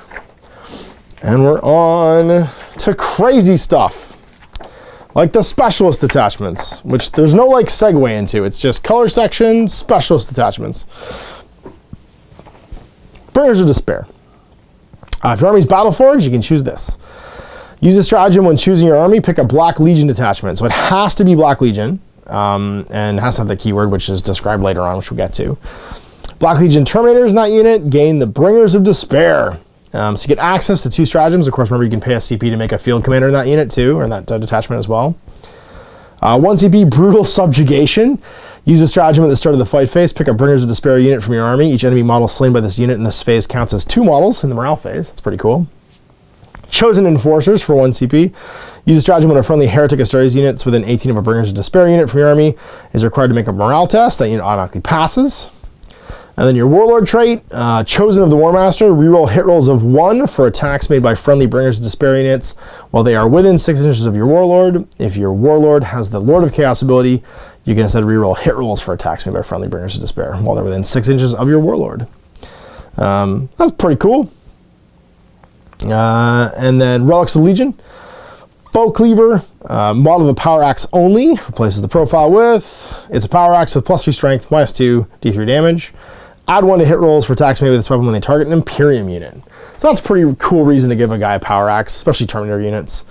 And we're on to crazy stuff. Like the specialist detachments, which there's no like segue into. It's just color section, specialist detachments. Bringers of Despair. If your army's Battleforged, you can choose this. Use a stratagem when choosing your army, pick a Black Legion detachment. So it has to be Black Legion, and has to have the keyword, which is described later on, which we'll get to. Black Legion Terminators in that unit gain the Bringers of Despair. So you get access to 2 stratagems. Of course, remember you can pay a CP to make a field commander in that unit too, or in that detachment as well. 1 CP Brutal Subjugation. Use a stratagem at the start of the fight phase. Pick a Bringers of Despair unit from your army. Each enemy model slain by this unit in this phase counts as 2 models in the morale phase. That's pretty cool. Chosen Enforcers for 1 CP. Use a stratagem when a friendly Heretic Astartes unit within 18 of a Bringers of Despair unit from your army is required to make a morale test. That unit automatically passes. And then your Warlord trait, Chosen of the Warmaster, reroll hit rolls of 1 for attacks made by friendly Bringers of Despair units while they are within 6 inches of your Warlord. If your Warlord has the Lord of Chaos ability, you can instead reroll hit rolls for attacks made by friendly Bringers of Despair while they're within 6 inches of your Warlord. That's pretty cool. And then Relics of Legion. Foe Cleaver, model of the Power Axe only, replaces the profile with, it's a Power Axe with +3 strength, -2, d3 damage. Add 1 to hit rolls for attacks made with this weapon when they target an Imperium unit. So that's a pretty cool reason to give a guy a Power Axe, especially Terminator units.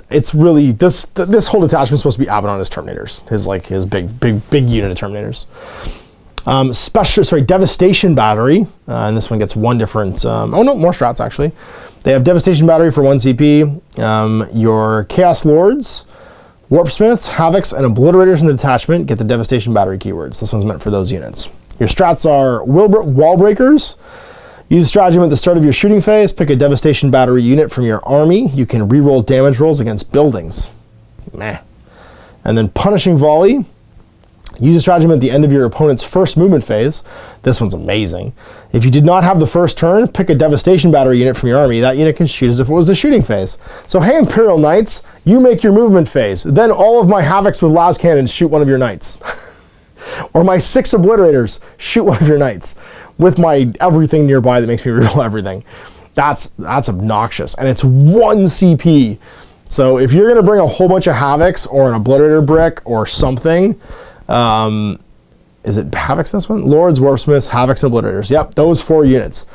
It's really, this whole detachment is supposed to be Abaddon as Terminators, his big unit of Terminators. Devastation Battery, and this one gets one different, oh no, more strats actually. They have Devastation Battery for 1 CP. Your Chaos Lords, Warpsmiths, Havocs, and Obliterators in the detachment get the Devastation Battery keywords. This one's meant for those units. Your strats are Wall Breakers. Use a stratagem at the start of your shooting phase. Pick a Devastation Battery unit from your army. You can reroll damage rolls against buildings. Meh. And then Punishing Volley. Use a stratagem at the end of your opponent's first movement phase. This one's amazing. If you did not have the first turn, pick a Devastation Battery unit from your army. That unit can shoot as if it was the shooting phase. So, hey, Imperial Knights, you make your movement phase. Then all of my Havocs with las cannons shoot one of your knights. Or my 6 Obliterators shoot one of your knights with my everything nearby that makes me reroll everything. That's obnoxious. And it's 1 CP. So if you're going to bring a whole bunch of Havocs or an Obliterator brick or something, is it Havocs this one? Lords, Warpsmiths, Havocs, and Obliterators. Yep, those 4 units.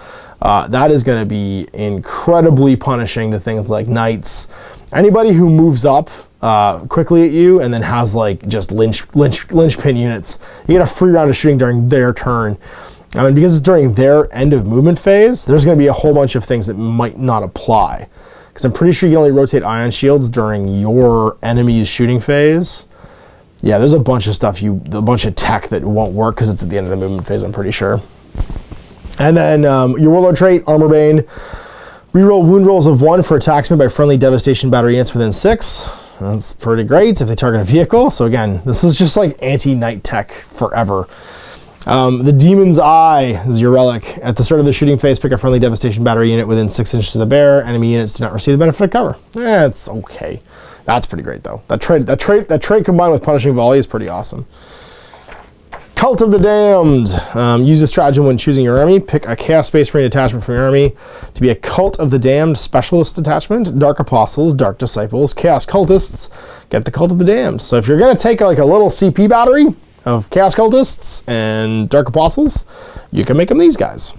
That is going to be incredibly punishing to things like Knights. Anybody who moves up quickly at you and then has like just linchpin units, you get a free round of shooting during their turn. I mean, because it's during their end of movement phase, there's going to be a whole bunch of things that might not apply. Because I'm pretty sure you can only rotate ion shields during your enemy's shooting phase. Yeah, there's a bunch of stuff, a bunch of tech that won't work because it's at the end of the movement phase, I'm pretty sure. And then your Warlord trait, Armor Bane. Reroll wound rolls of 1 for attacks made by friendly Devastation Battery units within 6. That's pretty great if they target a vehicle. So again, this is just like anti-knight tech forever. The Demon's Eye is your relic. At the start of the shooting phase, pick a friendly Devastation Battery unit within 6 inches of the bear. Enemy units do not receive the benefit of cover. It's okay. That's pretty great though. That trait combined with Punishing Volley is pretty awesome. Cult of the Damned. Use this stratagem when choosing your army. Pick a Chaos Space Marine detachment from your army to be a Cult of the Damned specialist detachment. Dark Apostles, Dark Disciples, Chaos Cultists get the Cult of the Damned. So if you're going to take like a little CP battery of Chaos Cultists and Dark Apostles, you can make them these guys.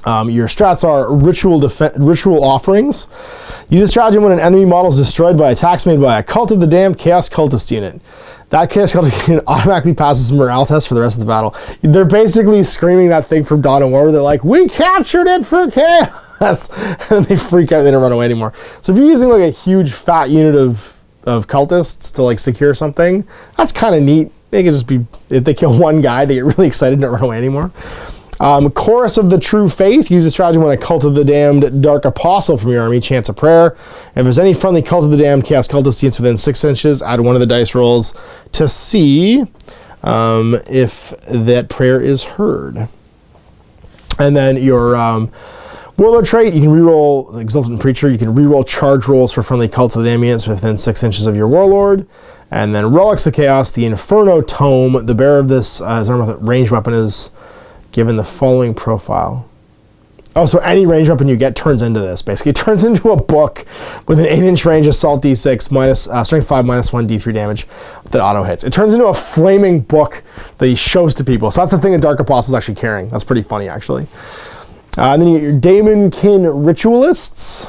Your strats are Ritual Offerings. Use a stratagem when an enemy model is destroyed by attacks made by a Cult of the Damned Chaos Cultist unit. That Chaos Cultist unit automatically passes a morale test for the rest of the battle. They're basically screaming that thing from Dawn of War where they're like, we captured it for chaos! And they freak out and they don't run away anymore. So if you're using like a huge fat unit of cultists to like secure something, that's kind of neat. They can just be, if they kill one guy, they get really excited and don't run away anymore. Chorus of the True Faith. Use a stratagem when a Cult of the Damned Dark Apostle from your army chants a prayer. If there's any friendly Cult of the Damned Chaos Cultist units within 6 inches, add 1 of the dice rolls to see if that prayer is heard. And then your Warlord trait, you can reroll Exultant Preacher. You can reroll charge rolls for friendly Cult of the Damned units within 6 inches of your Warlord. And then Relics of Chaos, the Inferno Tome. The bearer of this ranged weapon is given the following profile. Oh, so any range weapon you get turns into this, basically. It turns into a book with an 8-inch range assault d6 minus strength 5 minus 1 d3 damage that auto hits. It turns into a flaming book that he shows to people. So that's the thing that Dark Apostle's actually carrying. That's pretty funny, actually. And then you get your Demonkin Ritualists.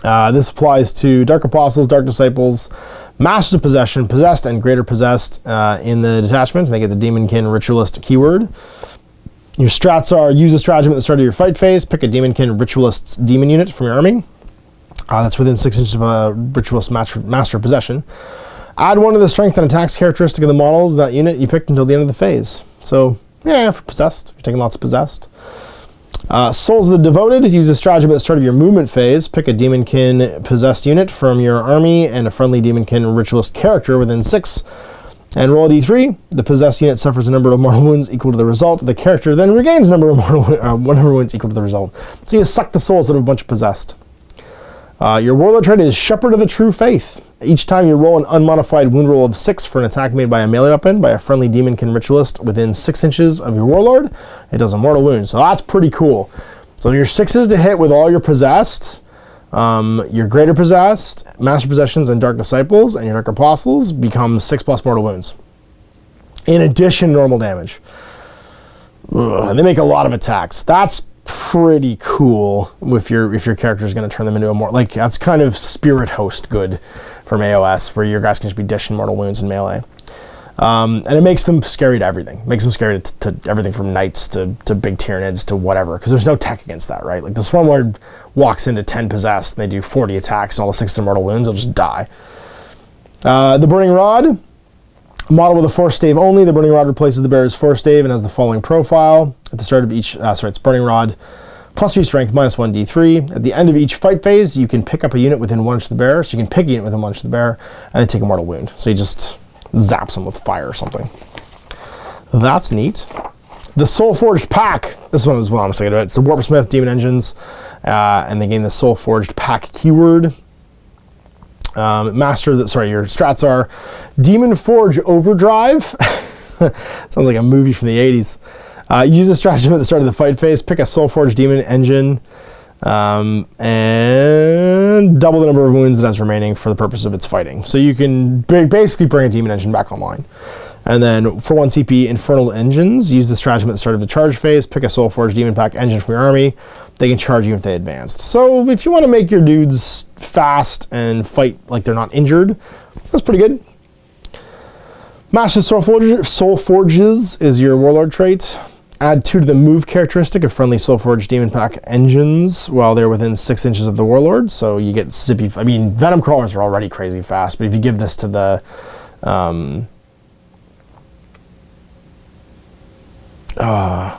This applies to Dark Apostles, Dark Disciples, Masters of Possession, Possessed, and Greater Possessed in the detachment. They get the Demonkin Ritualist keyword. Your strats are use a stratagem at the start of your fight phase. Pick a Demonkin Ritualist's demon unit from your army. That's within 6 inches of a Ritualist Master of Possession. Add 1 of the strength and attacks characteristic of the models of that unit you picked until the end of the phase. So, yeah, for Possessed. You're taking lots of Possessed. Souls of the Devoted. Use a stratagem at the start of your movement phase. Pick a Demonkin Possessed unit from your army and a friendly Demonkin Ritualist character within 6. And roll a d3. The possessed unit suffers a number of mortal wounds equal to the result. The character then regains a number of mortal wounds equal to the result. So you suck the souls out of a bunch of possessed. Your Warlord trait is Shepherd of the True Faith. Each time you roll an unmodified wound roll of 6 for an attack made by a melee weapon by a friendly Demonkin Ritualist within 6 inches of your Warlord, it does a mortal wound. So that's pretty cool. So your 6s to hit with all your possessed, your Greater Possessed, Master Possessions, and Dark Disciples, and your Dark Apostles become 6+ mortal wounds. In addition, normal damage. And they make a lot of attacks. That's pretty cool if your character is going to turn them into a more, like, that's kind of Spirit Host good from AOS, where your guys can just be dishing mortal wounds in melee. And it makes them scary to everything. It makes them scary to everything from knights to big Tyranids to whatever, because there's no tech against that, right? Like, the Swarm Lord walks into 10 possessed, and they do 40 attacks, and all the 6 mortal wounds, they'll just die. The Burning Rod, model with a Force Stave only. The Burning Rod replaces the bearer's Force Stave and has the following profile. At the start of each, it's Burning Rod, +3 strength, -1 D3. At the end of each fight phase, you can pick up a unit within 1 inch of the bearer, so you can pick a unit within 1 inch of the bearer, and then take a mortal wound. So you just zaps them with fire or something. That's neat. The Soulforge Pack. This one is what I'm saying about. It's the Warpsmith Demon Engines, and they gain the Soulforged Pack keyword. Your strats are Demon Forge Overdrive. Sounds like a movie from the 80s. Use a stratagem at the start of the fight phase. Pick a Soulforged Demon Engine, and double the number of wounds it has remaining for the purpose of its fighting. So you can basically bring a Demon Engine back online. And then for 1 CP, Infernal Engines. Use the stratagem at the start of the charge phase. Pick a Soulforged Demon Pack Engine from your army. They can charge you if they advanced. So if you want to make your dudes fast and fight like they're not injured, that's pretty good. Master Soulforges is your Warlord trait. Add 2 to the move characteristic of friendly Soulforged Demon Pack engines while they're within 6 inches of the Warlord. So you get zippy. I mean, Venom Crawlers are already crazy fast, but if you give this to the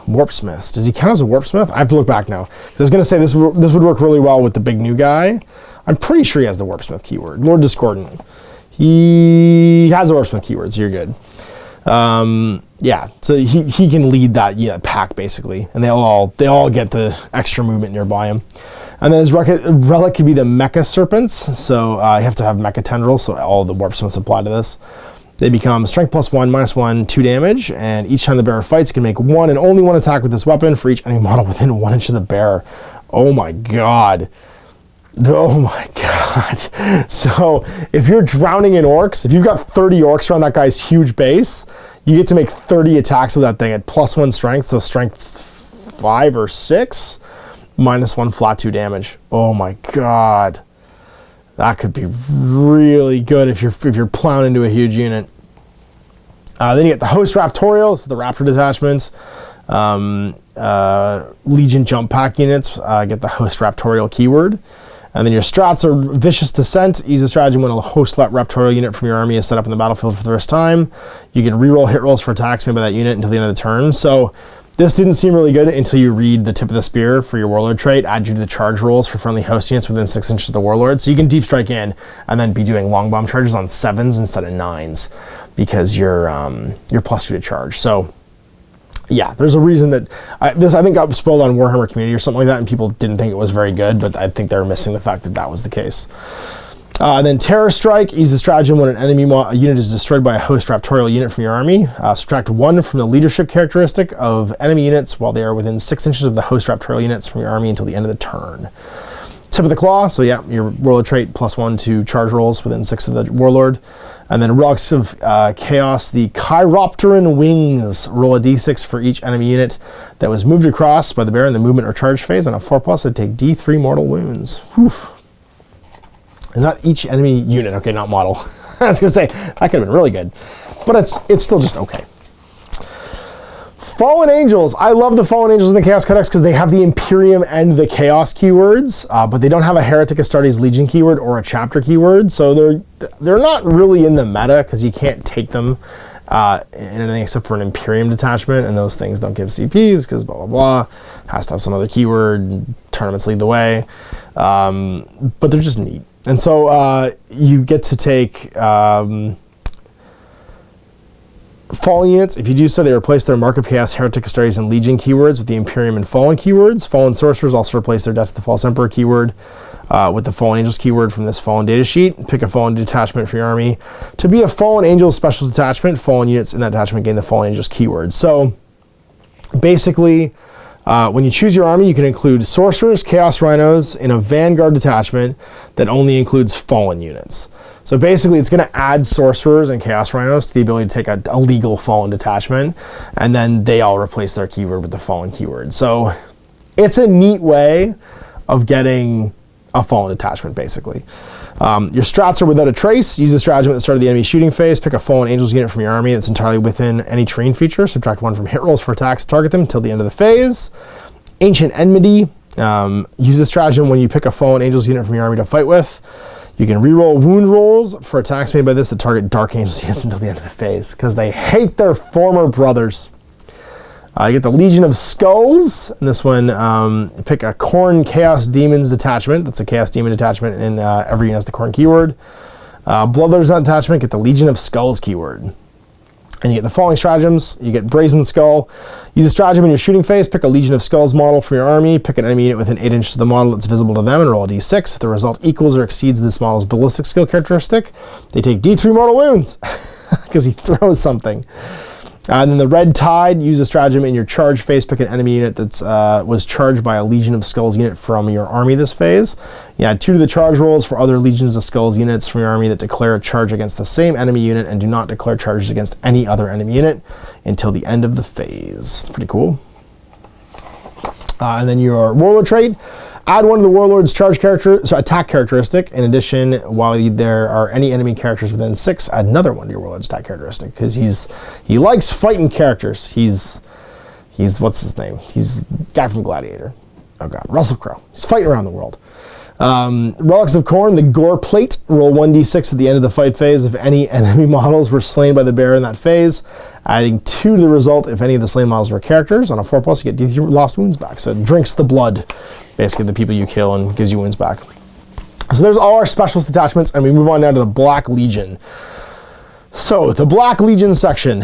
Warpsmiths, does he count as a Warpsmith? I have to look back now. I was going to say this would work really well with the big new guy. I'm pretty sure he has the Warpsmith keyword. Lord Discordant. He has the Warpsmith keyword, so you're good. Yeah, so he can lead that pack basically, and they all get the extra movement nearby him. And then his relic could be the Mecha Serpents, so you have to have Mecha Tendrils, so all the Warpsmiths apply to this. They become strength +1, -1, 2 damage, and each time the bearer fights, you can make 1 and only 1 attack with this weapon for each enemy model within 1 inch of the bearer. Oh my god. Oh my god. So if you're drowning in orcs, if you've got 30 orcs around that guy's huge base, you get to make 30 attacks with that thing at +1 strength, so strength 5 or 6, -1 flat 2 damage. Oh my god. That could be really good if you're plowing into a huge unit. Then you get the Host Raptorial, so the Raptor detachments. Legion Jump Pack units get the Host Raptorial keyword. And then your strats are Vicious Descent. Use a strategy when a Host Raptorial unit from your army is set up in the battlefield for the first time. You can reroll hit rolls for attacks made by that unit until the end of the turn. So this didn't seem really good until you read the Tip of the Spear for your Warlord trait. Add you to the charge rolls for friendly host units within 6 inches of the Warlord. So you can deep strike in and then be doing long bomb charges on 7s instead of 9s because you're +2 to charge. So yeah, there's a reason that I think got spoiled on Warhammer Community or something like that, and people didn't think it was very good, but I think they're missing the fact that that was the case. Then Terror Strike. Use the stratagem when an enemy unit is destroyed by a Host Raptorial unit from your army. Subtract 1 from the leadership characteristic of enemy units while they are within 6 inches of the Host Raptorial units from your army until the end of the turn. Tip of the Claw. So yeah, your Warlord trait +1 to charge rolls within 6 of the Warlord. And then Relics of Chaos, the Chiropteran Wings. Roll a d6 for each enemy unit that was moved across by the bear in the movement or charge phase. On a 4+, they take d3 mortal wounds. Whew. And not each enemy unit. Okay, not model. I was going to say, that could have been really good. But it's still just okay. Fallen Angels. I love the Fallen Angels in the Chaos Codex because they have the Imperium and the Chaos keywords, but they don't have a Heretic Astartes Legion keyword or a chapter keyword, so they're not really in the meta because you can't take them in anything except for an Imperium detachment, and those things don't give CPs because blah blah blah. Has to have some other keyword. Tournaments lead the way, but they're just neat. And so you get to take Fallen units. If you do so, they replace their Mark of Chaos, Heretic Astartes, and Legion keywords with the Imperium and Fallen keywords. Fallen Sorcerers also replace their Death to the False Emperor keyword with the Fallen Angels keyword from this Fallen datasheet. Pick a Fallen detachment for your army. To be a Fallen Angels special detachment, Fallen units in that detachment gain the Fallen Angels keyword. So basically, when you choose your army, you can include Sorcerers, Chaos Rhinos in a Vanguard detachment that only includes Fallen units. So basically, it's going to add Sorcerers and Chaos Rhinos to the ability to take a legal Fallen detachment, and then they all replace their keyword with the Fallen keyword. So it's a neat way of getting a fallen detachment, basically. Your strats are without a trace. Use the stratagem at the start of the enemy shooting phase. Pick a fallen angels unit from your army that's entirely within any terrain feature. Subtract 1 from hit rolls for attacks. Target them until the end of the phase. Ancient Enmity. Use the stratagem when you pick a fallen angels unit from your army to fight with. You can reroll wound rolls for attacks made by this that target dark angels units until the end of the phase, because they hate their former brothers. You get the Legion of Skulls. In this one, pick a Khorne Chaos Demons detachment. That's a Chaos Demon detachment, and every unit has the Khorne keyword. Bloodletter's detachment, get the Legion of Skulls keyword. And you get the following stratagems. You get Brazen Skull. Use a stratagem in your shooting phase. Pick a Legion of Skulls model from your army. Pick an enemy unit within 8 inches of the model that's visible to them and roll a d6. If the result equals or exceeds this model's ballistic skill characteristic, they take d3 mortal wounds because he throws something. And then the Red Tide, use a stratagem in your charge phase. Pick an enemy unit that was charged by a Legion of Skulls unit from your army this phase. You add 2 to the charge rolls for other Legions of Skulls units from your army that declare a charge against the same enemy unit and do not declare charges against any other enemy unit until the end of the phase. It's pretty cool. And then your Warlord trait. Add 1 to the Warlord's attack characteristic. In addition, while there are any enemy characters within 6, add another 1 to your Warlord's attack characteristic, because he likes fighting characters. He's what's his name? He's the guy from Gladiator. Oh god, Russell Crowe. He's fighting around the world. Relics of Khorne, the Gore Plate. Roll 1d6 at the end of the fight phase if any enemy models were slain by the bear in that phase. Adding 2 to the result if any of the slain models were characters. On a 4+, you get d3 lost wounds back. So it drinks the blood, basically, the people you kill, and gives you wounds back. So there's all our specialist detachments, and we move on now to the Black Legion. So the Black Legion section.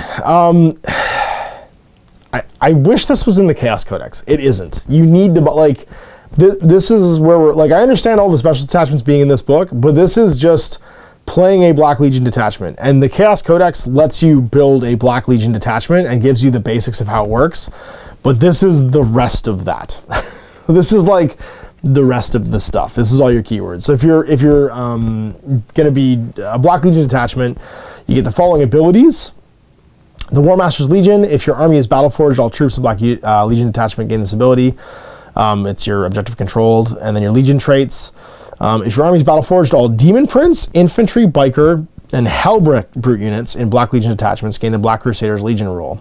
I wish this was in the Chaos Codex. It isn't. You need to, like, this is where we're, like, I understand all the special detachments being in this book, but this is just playing a Black Legion detachment. And the Chaos Codex lets you build a Black Legion detachment and gives you the basics of how it works. But this is the rest of that. This is like the rest of the stuff. This is all your keywords. So if you're going to be a Black Legion detachment, you get the following abilities. The War Master's Legion. If your army is battle-forged, all troops of Black Legion detachment gain this ability. It's your objective controlled. And then your Legion traits. If your army is battle-forged, all Demon Prince, Infantry, Biker, and Hellbrute units in Black Legion detachments gain the Black Crusaders Legion rule.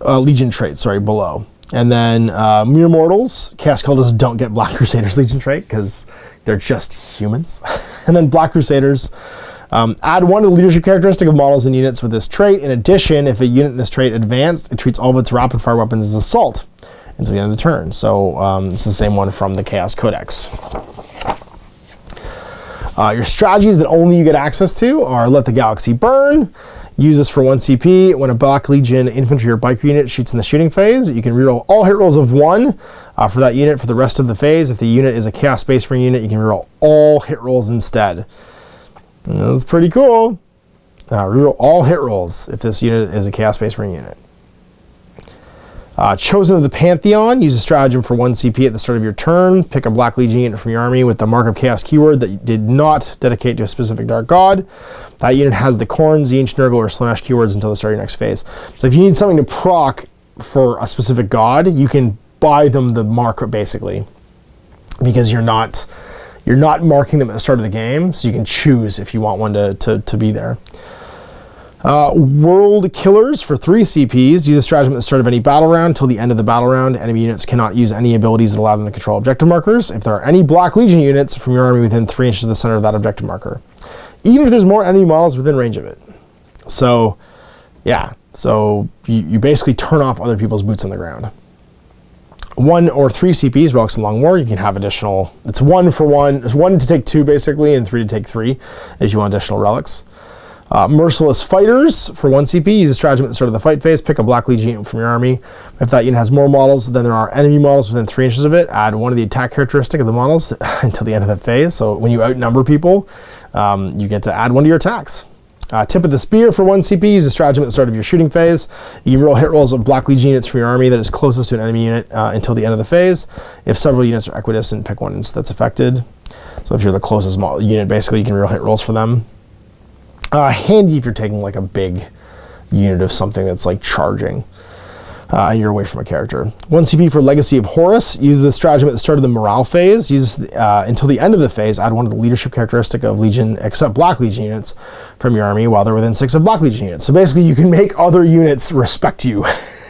Legion traits, sorry, below. And then Mere Mortals, Chaos Cultists don't get Black Crusaders Legion trait because they're just humans. And then Black Crusaders, add 1 to the leadership characteristic of models and units with this trait. In addition, if a unit in this trait advanced, it treats all of its rapid-fire weapons as assault until the end of the turn. So it's the same one from the Chaos Codex. Your strategies that only you get access to are Let the Galaxy Burn. Use this for 1 CP. When a Black Legion infantry or biker unit shoots in the shooting phase, you can reroll all hit rolls of 1 for that unit for the rest of the phase. If the unit is a Chaos Space Marine unit, you can reroll all hit rolls instead. And that's pretty cool. Reroll all hit rolls if this unit is a Chaos Space Marine unit. Chosen of the Pantheon, use a stratagem for 1 CP at the start of your turn. Pick a Black Legion unit from your army with the Mark of Chaos keyword that you did not dedicate to a specific Dark God. That unit has the Khorne, Tzeentch, Nurgle, or Slaanesh keywords until the start of your next phase. So if you need something to proc for a specific god, you can buy them the mark, basically, because you're not marking them at the start of the game, so you can choose if you want one to be there. World Killers for 3 CPs. Use a stratagem at the start of any battle round until the end of the battle round. Enemy units cannot use any abilities that allow them to control objective markers. If there are any Black Legion units from your army within 3 inches of the center of that objective marker, even if there's more enemy models within range of it. So, yeah. So you basically turn off other people's boots on the ground. 1 or 3 CPs, Relics of Long War. You can have additional. It's 1 for 1. It's 1 to take 2 basically, and 3 to take 3 if you want additional relics. Merciless Fighters for 1 CP. Use a stratagem at the start of the fight phase. Pick a Black Legion unit from your army. If that unit has more models than there are enemy models within 3 inches of it, add 1 of the attack characteristic of the models until the end of that phase. So when you outnumber people, you get to add 1 to your attacks. Tip of the Spear for 1 CP. Use a stratagem at the start of your shooting phase. You can roll hit rolls of Black Legion units from your army that is closest to an enemy unit until the end of the phase. If several units are equidistant, pick one that's affected. So if you're the closest unit, basically, you can roll hit rolls for them. Handy if you're taking like a big unit of something that's like charging. and you're away from a character. 1 CP for Legacy of Horus. Use this stratagem at the start of the morale phase. Use until the end of the phase. Add one of the leadership characteristic of Legion, except Black Legion units from your army while they're within 6 of Black Legion units. So basically, you can make other units respect you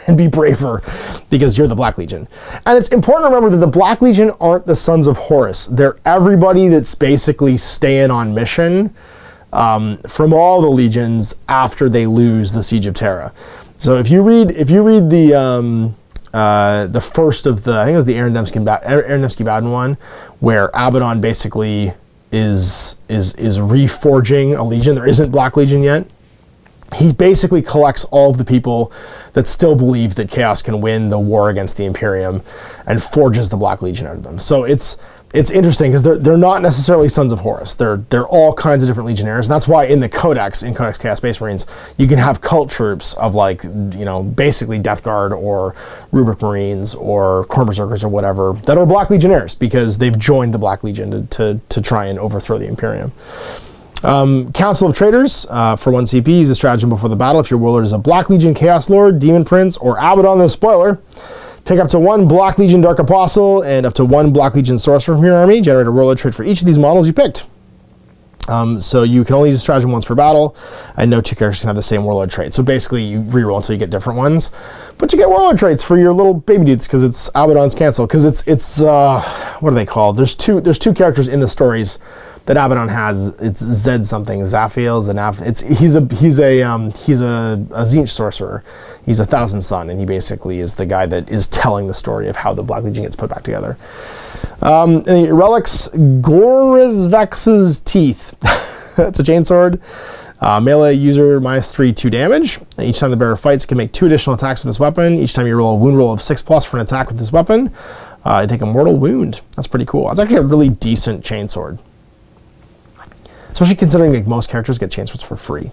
and be braver because you're the Black Legion. And it's important to remember that the Black Legion aren't the Sons of Horus. They're everybody that's basically staying on mission from all the legions after they lose the Siege of Terra. So if you read the first of the, I think it was the Aaron Dembski Abaddon one, where Abaddon basically is reforging a legion. There isn't Black Legion yet. He basically collects all of the people that still believe that Chaos can win the war against the Imperium and forges the Black Legion out of them. So it's interesting because they're not necessarily Sons of Horus. They're all kinds of different legionnaires, and that's why in the Codex, in Codex Chaos Space Marines, you can have cult troops of like, you know, basically Death Guard or Rubric Marines or Khorne Berserkers or whatever that are Black Legionnaires because they've joined the Black Legion to try and overthrow the Imperium. Council of Traitors, for 1 CP, use a stratagem before the battle. If your warlord is a Black Legion Chaos Lord, Demon Prince, or Abaddon the Spoiler, pick up to 1 Black Legion Dark Apostle and up to 1 Black Legion Sorcerer from your army. Generate a warlord trait for each of these models you picked. So you can only use a stratagem once per battle, and no 2 characters can have the same warlord trait. So basically, you reroll until you get different ones, but you get warlord traits for your little baby dudes because it's Abaddon's cancel. Because it's what are they called? There's two characters in the stories that Abaddon has. It's Zed something, Zaphiel, Zanaf. He's a Tzeentch sorcerer. He's a Thousand Sun, and he basically is the guy that is telling the story of how the Black Legion gets put back together. And the relics, Gorizvex's Teeth. It's a chainsword. Melee user -3, 2 damage. Each time the bearer fights, you can make 2 additional attacks with this weapon. Each time you roll a wound roll of 6+ for an attack with this weapon, you take a mortal wound. That's pretty cool. It's actually a really decent chainsword, especially considering like most characters get chainswords for free.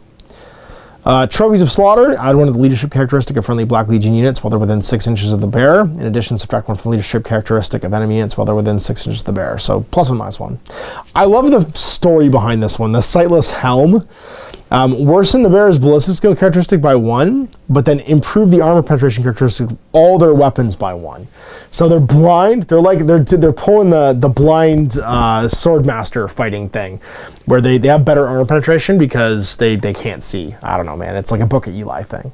Trophies of Slaughter, add one of the leadership characteristic of friendly Black Legion units while they're within 6 inches of the bearer. In addition, subtract 1 from the leadership characteristic of enemy units while they're within 6 inches of the bearer. So +1, -1. I love the story behind this one. The Sightless Helm. Worsen the bearer's ballistic skill characteristic by 1, but then improve the armor penetration characteristic of all their weapons by 1. So they're blind. They're like they're pulling the blind swordmaster fighting thing, where they have better armor penetration because they can't see. I don't know, man. It's like a Book of Eli thing.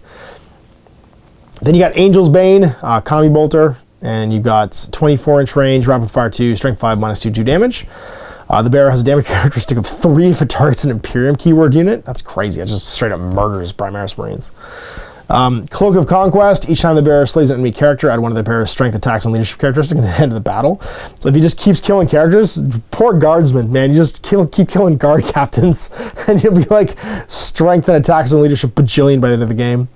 Then you got Angel's Bane, Kami Bolter, and you've got 24-inch range, rapid fire 2, strength 5, -2 damage. The bearer has a damage characteristic of 3 if it targets an Imperium keyword unit. That's crazy. It just straight up murders Primaris Marines. Cloak of Conquest. Each time the bearer slays an enemy character, add one of the bearer's strength attacks and leadership characteristic at the end of the battle. So if he just keeps killing characters, poor guardsmen, man, you just keep killing guard captains, and you'll be like strength and attacks and leadership bajillion by the end of the game.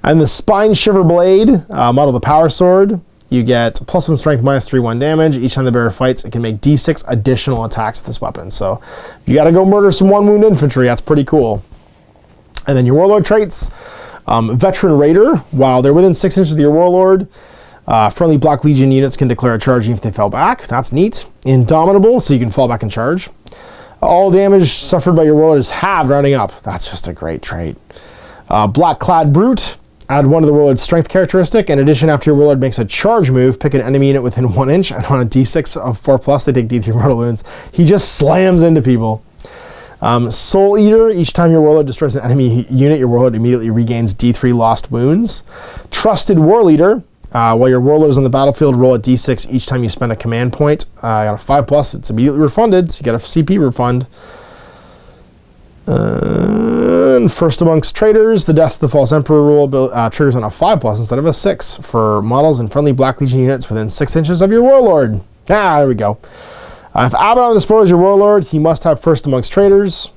And the Spine Shiver Blade, model the Power Sword. You get +1 strength, -3, 1 damage. Each time the bearer fights, it can make D6 additional attacks with this weapon. So you got to go murder some 1-wound infantry. That's pretty cool. And then your warlord traits. Veteran Raider. While they're within 6 inches of your warlord, friendly Black Legion units can declare a charge even if they fell back. That's neat. Indomitable, so you can fall back and charge. All damage suffered by your warlord is halved, rounding up. That's just a great trait. Black Clad Brute. Add one of the warlord's strength characteristic. In addition, after your warlord makes a charge move, pick an enemy unit within 1 inch, and on a d6 of 4+, they take d3 mortal wounds. He just slams into people. Soul Eater. Each time your warlord destroys an enemy unit, your warlord immediately regains d3 lost wounds. Trusted War Leader. While your warlord is on the battlefield, roll a d6 each time you spend a command point. On a 5+, it's immediately refunded, so you get a CP refund. First amongst traitors, the Death of the False Emperor rule triggers on a 5+ instead of a 6 for models and friendly Black Legion units within 6 inches of your warlord. There we go. If Abaddon destroys your warlord, he must have first amongst traitors.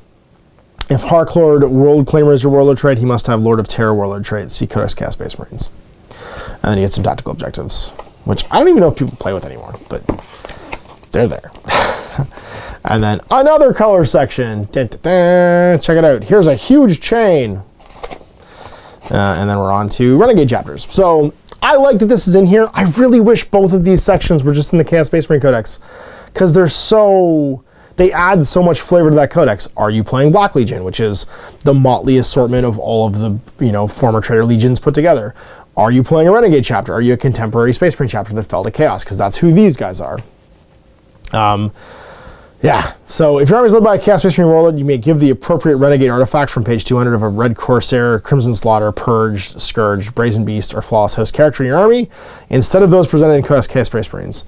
If Harklord World Claimer is your warlord trait, he must have Lord of Terror warlord trait. See Codex Chaos Space Marines. And then you get some tactical objectives, which I don't even know if people play with anymore, but they're there. And then another color section. Dun, dun, dun. Check it out. Here's a huge chain. And then we're on to Renegade chapters. So I like that this is in here. I really wish both of these sections were just in the Chaos Space Marine Codex, because they add so much flavor to that codex. Are you playing Black Legion, which is the motley assortment of all of the former traitor legions put together? Are you playing a Renegade chapter? Are you a contemporary Space Marine chapter that fell to Chaos? Because that's who these guys are. Yeah, so if your army is led by a Chaos Space Marine Warlord, you may give the appropriate Renegade artifact from page 200 of a Red Corsair, Crimson Slaughter, Purge, Scourge, Brazen Beast, or Flawless Host character in your army, instead of those presented in Chaos Space Marines.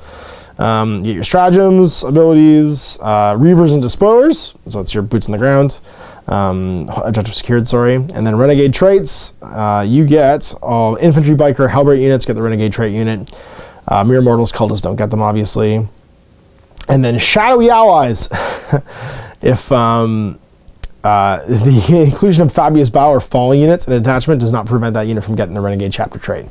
You get your stratagems, abilities, Reavers and Despoilers, so it's your boots on the ground, objective secured, sorry, and then Renegade traits. You get Infantry, Biker, Hellbright units, get the Renegade trait unit. Mere Mortals, Cultists don't get them, obviously. And then Shadowy Allies. If the inclusion of Fabius Bile or Falling units in a detachment does not prevent that unit from getting the Renegade chapter trait.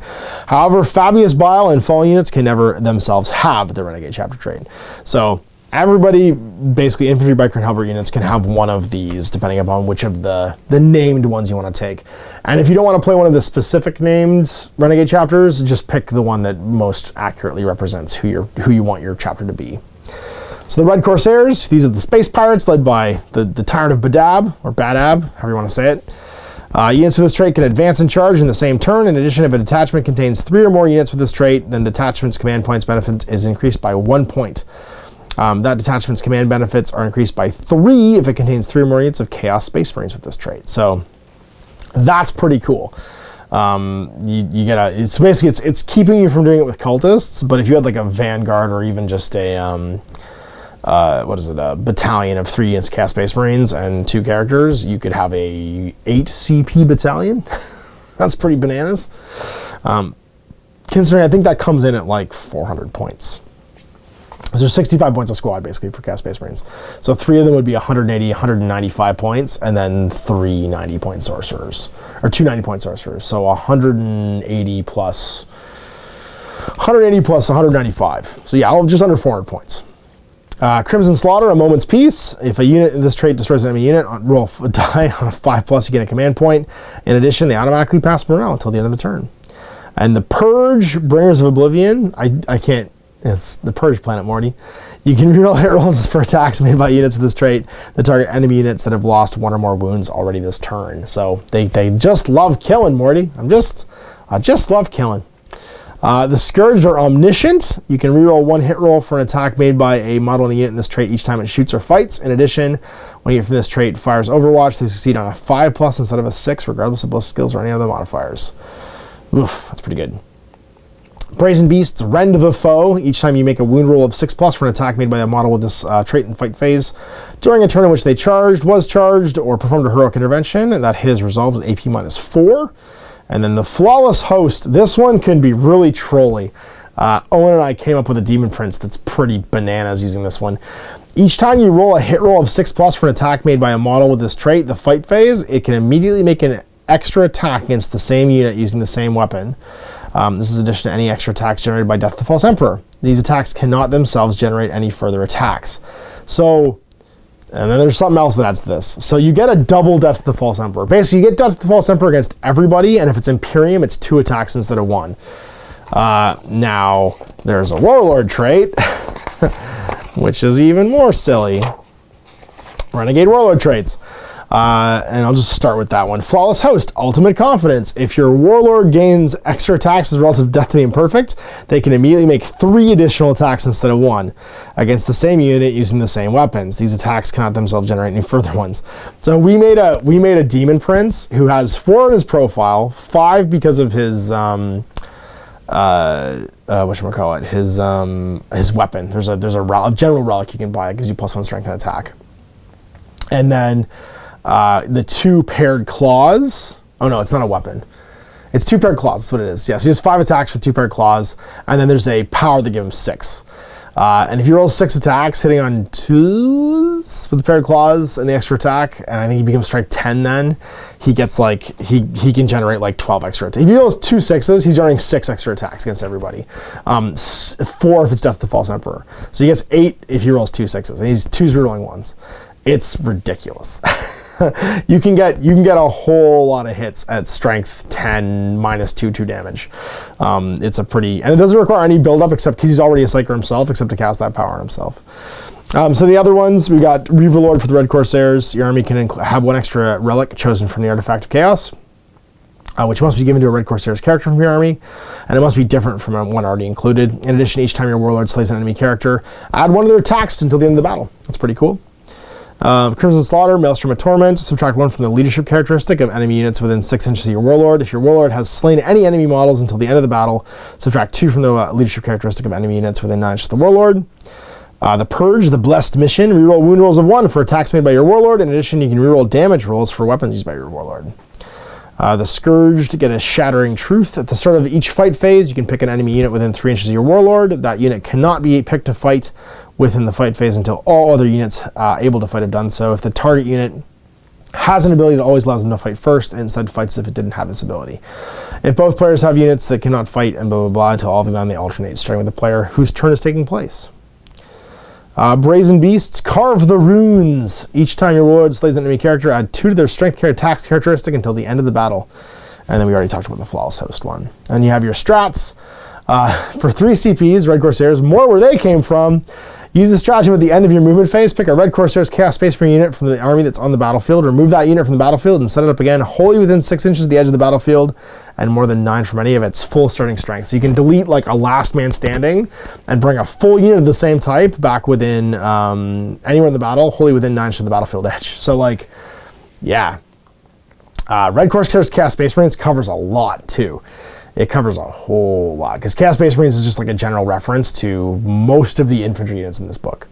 However, Fabius Bile and Falling units can never themselves have the Renegade chapter trait. So everybody, basically Infantry, Biker, and Hellbright units can have one of these, depending upon which of the named ones you want to take. And if you don't want to play one of the specific named Renegade chapters, just pick the one that most accurately represents who you want your chapter to be. So the Red Corsairs, these are the space pirates led by the Tyrant of Badab, or Badab, however you want to say it. Units with this trait can advance and charge in the same turn. In addition, if a detachment contains 3 or more units with this trait, then detachment's command points benefit is increased by 1 point. That detachment's command benefits are increased by 3 if it contains 3 or more units of Chaos Space Marines with this trait. So that's pretty cool. You get it's basically it's keeping you from doing it with cultists, but if you had like a vanguard or even just a a battalion of 3 units Chaos Space Marines and 2 characters, you could have a 8 CP battalion. That's pretty bananas. Considering I think that comes in at like 400 points. So there's 65 points a squad basically for Chaos Space Marines. So 3 of them would be 180, 195 points, and then 3 90-point sorcerers, or 2 90-point sorcerers. So 180 plus 195. So yeah, just under 400 points. Crimson Slaughter, a moment's peace. If a unit in this trait destroys an enemy unit, roll a die on a 5+, you get a command point. In addition, they automatically pass morale until the end of the turn. And the Purge, Bringers of Oblivion, I can't, it's the Purge planet, Morty. You can reroll hit rolls for attacks made by units with this trait that target enemy units that have lost 1 or more wounds already this turn. So they just love killing, Morty. I just love killing. The Scourge are omniscient. You can reroll 1 hit roll for an attack made by a model in the unit in this trait each time it shoots or fights. In addition, when a unit from this trait fires Overwatch, they succeed on a 5+ instead of a 6, regardless of ballistic skills or any other modifiers. Oof, that's pretty good. Brazen Beasts, rend the foe. Each time you make a wound roll of 6+ for an attack made by a model with this trait in fight phase during a turn in which they was charged, or performed a heroic intervention, and that hit is resolved with AP -4. And then the Flawless Host, this one can be really trolly. Owen and I came up with a Demon Prince that's pretty bananas using this one. Each time you roll a hit roll of 6+ for an attack made by a model with this trait, the fight phase, it can immediately make an extra attack against the same unit using the same weapon. This is in addition to any extra attacks generated by Death of the False Emperor. These attacks cannot themselves generate any further attacks. So, and then there's something else that adds to this. So you get a double Death of the False Emperor. Basically, you get Death of the False Emperor against everybody, and if it's Imperium, it's 2 attacks instead of 1. Now, there's a Warlord trait, which is even more silly. Renegade Warlord traits. And I'll just start with that one. Flawless Host, Ultimate Confidence. If your Warlord gains extra attacks as relative death to the Imperfect, they can immediately make 3 additional attacks instead of 1 against the same unit using the same weapons. These attacks cannot themselves generate any further ones. So we made a Demon Prince who has 4 in his profile, 5 because of his whatchamacallit, his weapon. There's a general relic you can buy. It gives you +1 strength and attack. And then the 2 paired claws. Oh no, it's not a weapon. It's 2 paired claws, that's what it is. Yeah, so he has 5 attacks with 2 paired claws, and then there's a power that gives him 6. And if he rolls 6 attacks, hitting on 2s with the paired claws and the extra attack, and I think he becomes strike 10 then, he gets like, he can generate like 12 extra attacks. If he rolls 2 6s, he's generating 6 extra attacks against everybody. 4 if it's Death of the False Emperor. So he gets 8 if he rolls 2 6s, and he's 2s rerolling 1s. It's ridiculous. you can get a whole lot of hits at strength 10 -2 damage. It's a pretty, and it doesn't require any build up except because he's already a Psyker himself, except to cast that power on himself. So the other ones, we got Reaver Lord for the Red Corsairs. Your army can have 1 extra relic chosen from the Artifact of Chaos. which must be given to a Red Corsair's character from your army, and it must be different from one already included. In addition, each time your warlord slays an enemy character, add one of their attacks until the end of the battle. That's pretty cool. Crimson Slaughter, Maelstrom of Torment, subtract 1 from the leadership characteristic of enemy units within 6 inches of your warlord. If your warlord has slain any enemy models until the end of the battle, subtract 2 from the leadership characteristic of enemy units within 9 inches of the warlord. The Purge, the Blessed Mission, reroll wound rolls of 1 for attacks made by your warlord. In addition, you can reroll damage rolls for weapons used by your warlord. The Scourge, to get a Shattering Truth. At the start of each fight phase, you can pick an enemy unit within 3 inches of your warlord. That unit cannot be picked to fight within the fight phase until all other units able to fight have done so. If the target unit has an ability that always allows them to fight first, and instead fights as if it didn't have this ability. If both players have units that cannot fight and blah blah blah until all of them, they alternate, starting with the player whose turn is taking place. Brazen Beasts, Carve the Runes. Each time your warlord slays an enemy character, add 2 to their strength attacks characteristic until the end of the battle. And then we already talked about the Flawless Host one. And you have your strats. For 3 CPs, Red Corsairs, more where they came from. Use the stratagem at the end of your movement phase. Pick a Red Corsair's Chaos Space Marine unit from the army that's on the battlefield. Remove that unit from the battlefield and set it up again wholly within 6 inches of the edge of the battlefield and more than 9 from any of its full starting strength. So you can delete like a last man standing and bring a full unit of the same type back within anywhere in the battle, wholly within 9 inches of the battlefield edge. So like, yeah. Red Corsair's Chaos Space Marines covers a lot too. It covers a whole lot, because Chaos Space Marines is just like a general reference to most of the infantry units in this book.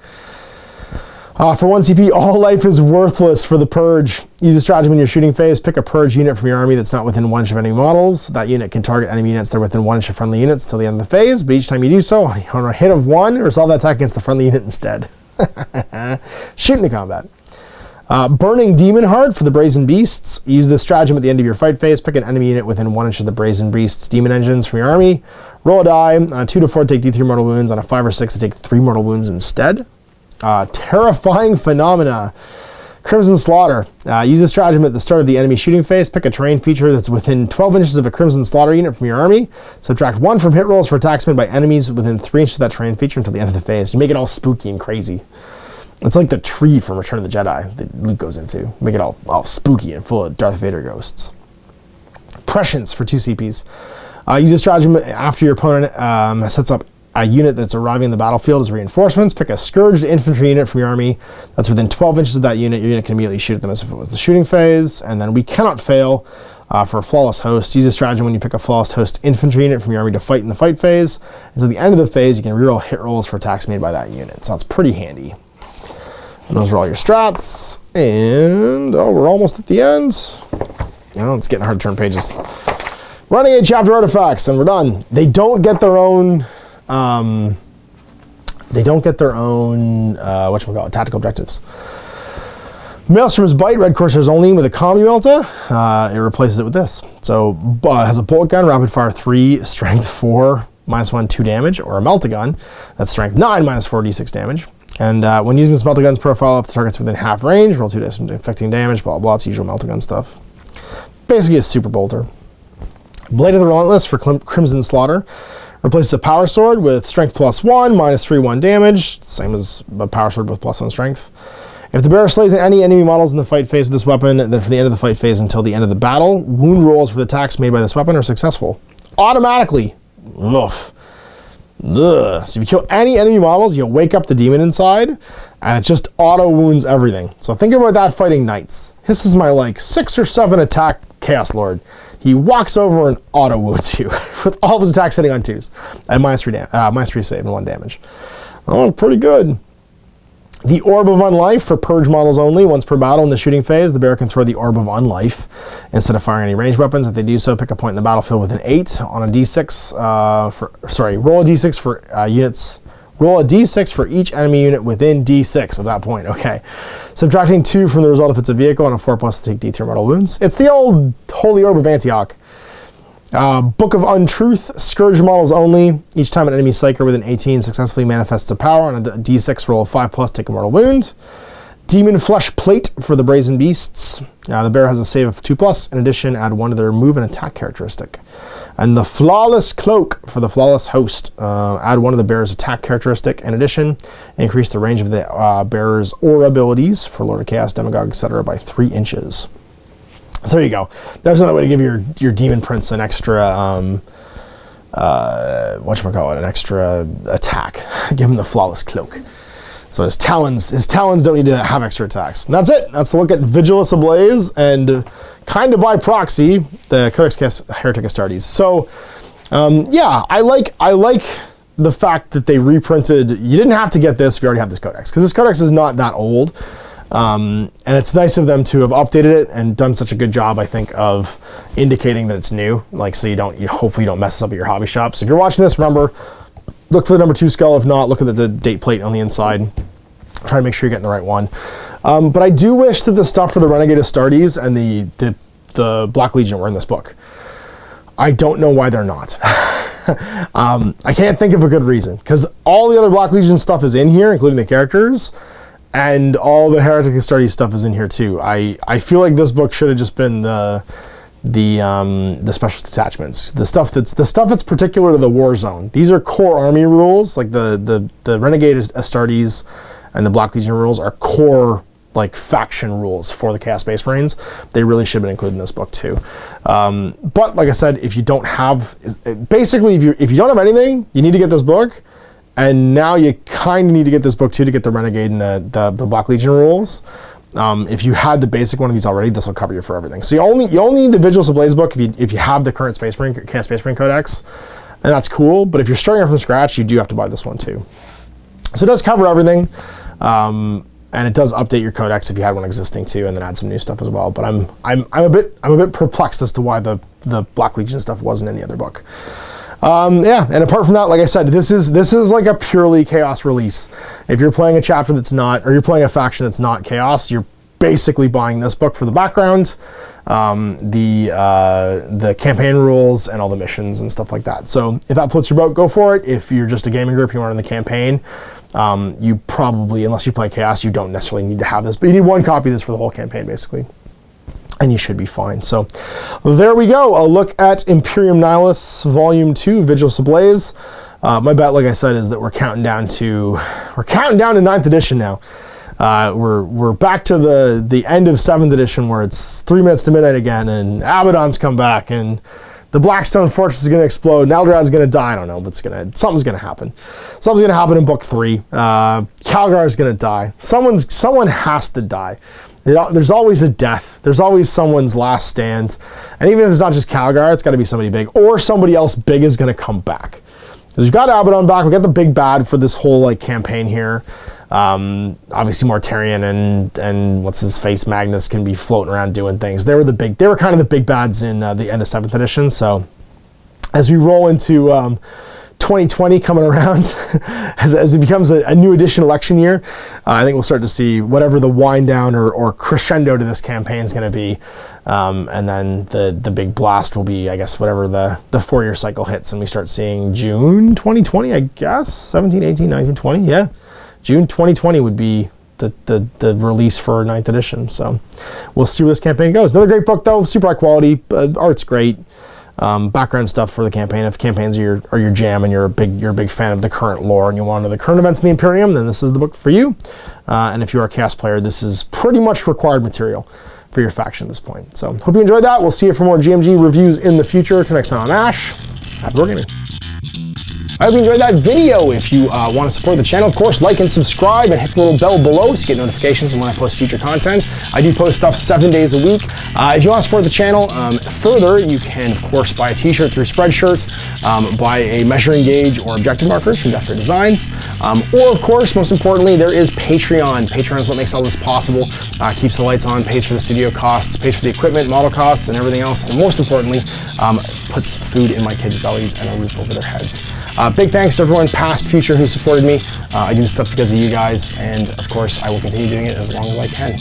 For 1 CP, all life is worthless for the Purge. Use a stratagem in your shooting phase. Pick a Purge unit from your army that's not within 1 inch of enemy models. That unit can target enemy units that are within 1 inch of friendly units till the end of the phase, but each time you do so, on a hit of 1, resolve that attack against the friendly unit instead. Shoot into combat. Burning Demon Heart for the Brazen Beasts. Use this stratagem at the end of your fight phase. Pick an enemy unit within 1 inch of the Brazen Beasts demon engines from your army. Roll a die. On a 2 to 4 take D3 mortal wounds. On a 5 or 6 to take 3 mortal wounds instead. Terrifying Phenomena. Crimson Slaughter. Use this stratagem at the start of the enemy shooting phase. Pick a terrain feature that's within 12 inches of a Crimson Slaughter unit from your army. Subtract 1 from hit rolls for attacks made by enemies within 3 inches of that terrain feature until the end of the phase. You make it all spooky and crazy. It's like the tree from Return of the Jedi that Luke goes into. Make it all spooky and full of Darth Vader ghosts. Prescience for 2 CPs. Use this stratagem after your opponent sets up a unit that's arriving in the battlefield as reinforcements. Pick a Scourged infantry unit from your army that's within 12 inches of that unit. Your unit can immediately shoot at them as if it was the shooting phase. And then we cannot fail for a Flawless Host. Use this stratagem when you pick a Flawless Host infantry unit from your army to fight in the fight phase. Until the end of the phase, you can reroll hit rolls for attacks made by that unit. So it's pretty handy. And those are all your strats. And we're almost at the end. It's getting hard to turn pages. Renegade chapter artifacts, and we're done. They don't get their own tactical objectives. Maelstrom's Bite, Red Corsair's only with a Combi Melta. It replaces it with this. So it has a bolt gun, rapid fire 3, strength 4, -1, 2 damage, or a Melta gun. That's strength 9, -4, d6 damage. And when using this Melta gun's profile, if the target's within half range, roll 2 dice inflicting damage, blah blah, it's usual Melta gun stuff. Basically a super bolter. Blade of the Relentless for Crimson Slaughter. Replaces a power sword with strength +1, -3, 1 damage. Same as a power sword with +1 strength. If the bearer slays any enemy models in the fight phase with this weapon, then from the end of the fight phase until the end of the battle, wound rolls for the attacks made by this weapon are successful. Automatically. Oof. Ugh. So if you kill any enemy models, you'll wake up the demon inside, and it just auto wounds everything. So think about that fighting knights. This is my like 6 or 7 attack Chaos Lord. He walks over and auto wounds you with all of his attacks hitting on 2s and -3 save and 1 damage. Oh, pretty good. The Orb of Unlife for Purge models only. Once per battle in the shooting phase, the bearer can throw the Orb of Unlife instead of firing any ranged weapons. If they do so, pick a point in the battlefield with an 8 on a d6. Roll a d6 for units. Roll a d6 for each enemy unit within d6 of that point. Okay. Subtracting 2 from the result if it's a vehicle and a 4+ to take d3 mortal wounds. It's the old Holy Orb of Antioch. Book of Untruth, Scourge models only. Each time an enemy psyker with an 18 successfully manifests a power on a d6, roll a 5+, take a mortal wound. Demon Flesh Plate for the Brazen Beasts. The bearer has a save of 2+. In addition, add 1 to their move and attack characteristic. And the Flawless Cloak for the Flawless Host. Add 1 of the bearer's attack characteristic. In addition, increase the range of the bearer's aura abilities for Lord of Chaos, Demagogue, etc. by 3 inches. So there you go. There's another way to give your demon prince an extra, whatchamacallit, an extra attack. Give him the flawless cloak. So his talons don't need to have extra attacks. And that's it. That's a look at Vigilus Ablaze and kind of by proxy, the Codex Hereticus Astartes. So yeah, I like the fact that they reprinted. You didn't have to get this if you already have this codex, because this codex is not that old. And it's nice of them to have updated it and done such a good job, I think, of indicating that it's new. Like, so hopefully you don't mess this up at your hobby shop. So if you're watching this, remember, look for the number 2 skull. If not, look at the date plate on the inside. Try to make sure you're getting the right one. But I do wish that the stuff for the Renegade Astartes and the Black Legion were in this book. I don't know why they're not. I can't think of a good reason, because all the other Black Legion stuff is in here, including the characters, and all the Heretic Astartes stuff is in here too. I feel like this book should have just been the special detachments, the stuff that's particular to the war zone. These are core army rules, like the Renegade Astartes and the Black Legion rules are core, like, faction rules for the Chaos Space Marines. They really should have been included in this book too. But like I said, if you don't have, basically if you don't have anything, you need to get this book. And now you kind of need to get this book too to get the Renegade and the Black Legion rules. If you had the basic one of these already, this will cover you for everything. So you only need the Vigilus Ablaze book if you have the current Chaos Space Marine Codex, and that's cool. But if you're starting from scratch, you do have to buy this one too. So it does cover everything. And it does update your codex if you had one existing too, and then add some new stuff as well. But I'm a bit perplexed as to why the Black Legion stuff wasn't in the other book. Yeah, and apart from that, like I said, this is like a purely Chaos release. If you're playing a chapter that's not, or you're playing a faction that's not Chaos, you're basically buying this book for the background, the campaign rules, and all the missions and stuff like that. So if that floats your boat, go for it. If you're just a gaming group, you want in the campaign, you probably, unless you play Chaos, you don't necessarily need to have this, but you need one copy of this for the whole campaign, basically. And you should be fine. So there we go. A look at Imperium Nihilus Volume 2, Vigilus Ablaze. My bet, like I said, is that we're counting down to 9th edition now. We're back to the end of 7th edition, where it's 3 minutes to midnight again, and Abaddon's come back, and the Blackstone Fortress is going to explode, and Aldrad's going to die. I don't know, but something's going to happen. Something's going to happen in Book 3. Calgar's going to die. Someone has to die. There's always a death. There's always someone's last stand. And even if it's not just Calgar, it's got to be somebody big. Or somebody else big is going to come back. We've got Abaddon back. We've got the big bad for this whole, like, campaign here. Obviously Mortarion and what's his face, Magnus, can be floating around doing things. They were kind of the big bads in the end of 7th edition. So as we roll into 2020 coming around, as it becomes a new edition election year, I think we'll start to see whatever the wind down or crescendo to this campaign is going to be. And then the big blast will be, I guess, whatever the 4-year cycle hits, and we start seeing June 2020, I guess, 17, 18, 19, 20, yeah. June 2020 would be the release for 9th edition. So we'll see where this campaign goes. Another great book though, super high quality, art's great. Background stuff for the campaign. If campaigns are your jam and you're a big fan of the current lore and you want to know the current events in the Imperium, then this is the book for you. And if you are a Chaos player, this is pretty much required material for your faction at this point. So hope you enjoyed that. We'll see you for more GMG reviews in the future. Till next time, I'm Ash. Happy wargaming. I hope you enjoyed that video. If you want to support the channel, of course, like and subscribe and hit the little bell below so you get notifications when I post future content. I do post stuff 7 days a week. If you want to support the channel further, you can, of course, buy a t-shirt through Spreadshirt, buy a measuring gauge or objective markers from Death Ray Designs, or, of course, most importantly, there is Patreon. Patreon is what makes all this possible, keeps the lights on, pays for the studio costs, pays for the equipment, model costs, and everything else, and most importantly, puts food in my kids' bellies and a roof over their heads. Big thanks to everyone, past, future, who supported me. I do this stuff because of you guys, and of course, I will continue doing it as long as I can.